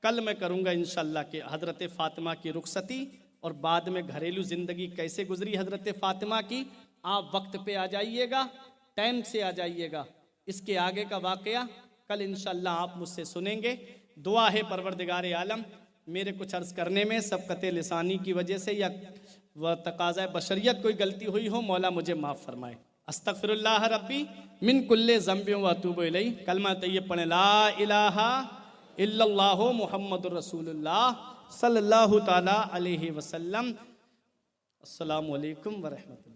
[SPEAKER 1] कल मैं करूंगा इंशाअल्लाह के हजरत फातिमा की रुखसती और बाद में घरेलू जिंदगी कैसे गुजरी हजरत फातिमा की। आप वक्त पे आ जाइएगा, टाइम से आ जाइएगा। इसके आगे का वाकया कल इंशाअल्लाह आप मुझसे सुनेंगे। दुआ है परवरदिगार आलम मेरे कुछ अर्ज करने में सबकते लिसानी की वजह से या व तकाज़ा बशरियत कोई गलती हुई हो, मौला मुझे माफ़ फरमाए। अस्तगफिरुल्लाह रब्बी मिन कुल्ले ज़ंबि व अतूबु इलैहि। कलमा तय्यब पढ़ें, ला इलाहा इल्लल्लाहु मुहम्मदुर रसूलुल्लाह सल्लल्लाहु ताला अलैहि वसल्लम। अस्सलामु अलैकुम व रहमतुल्लाह।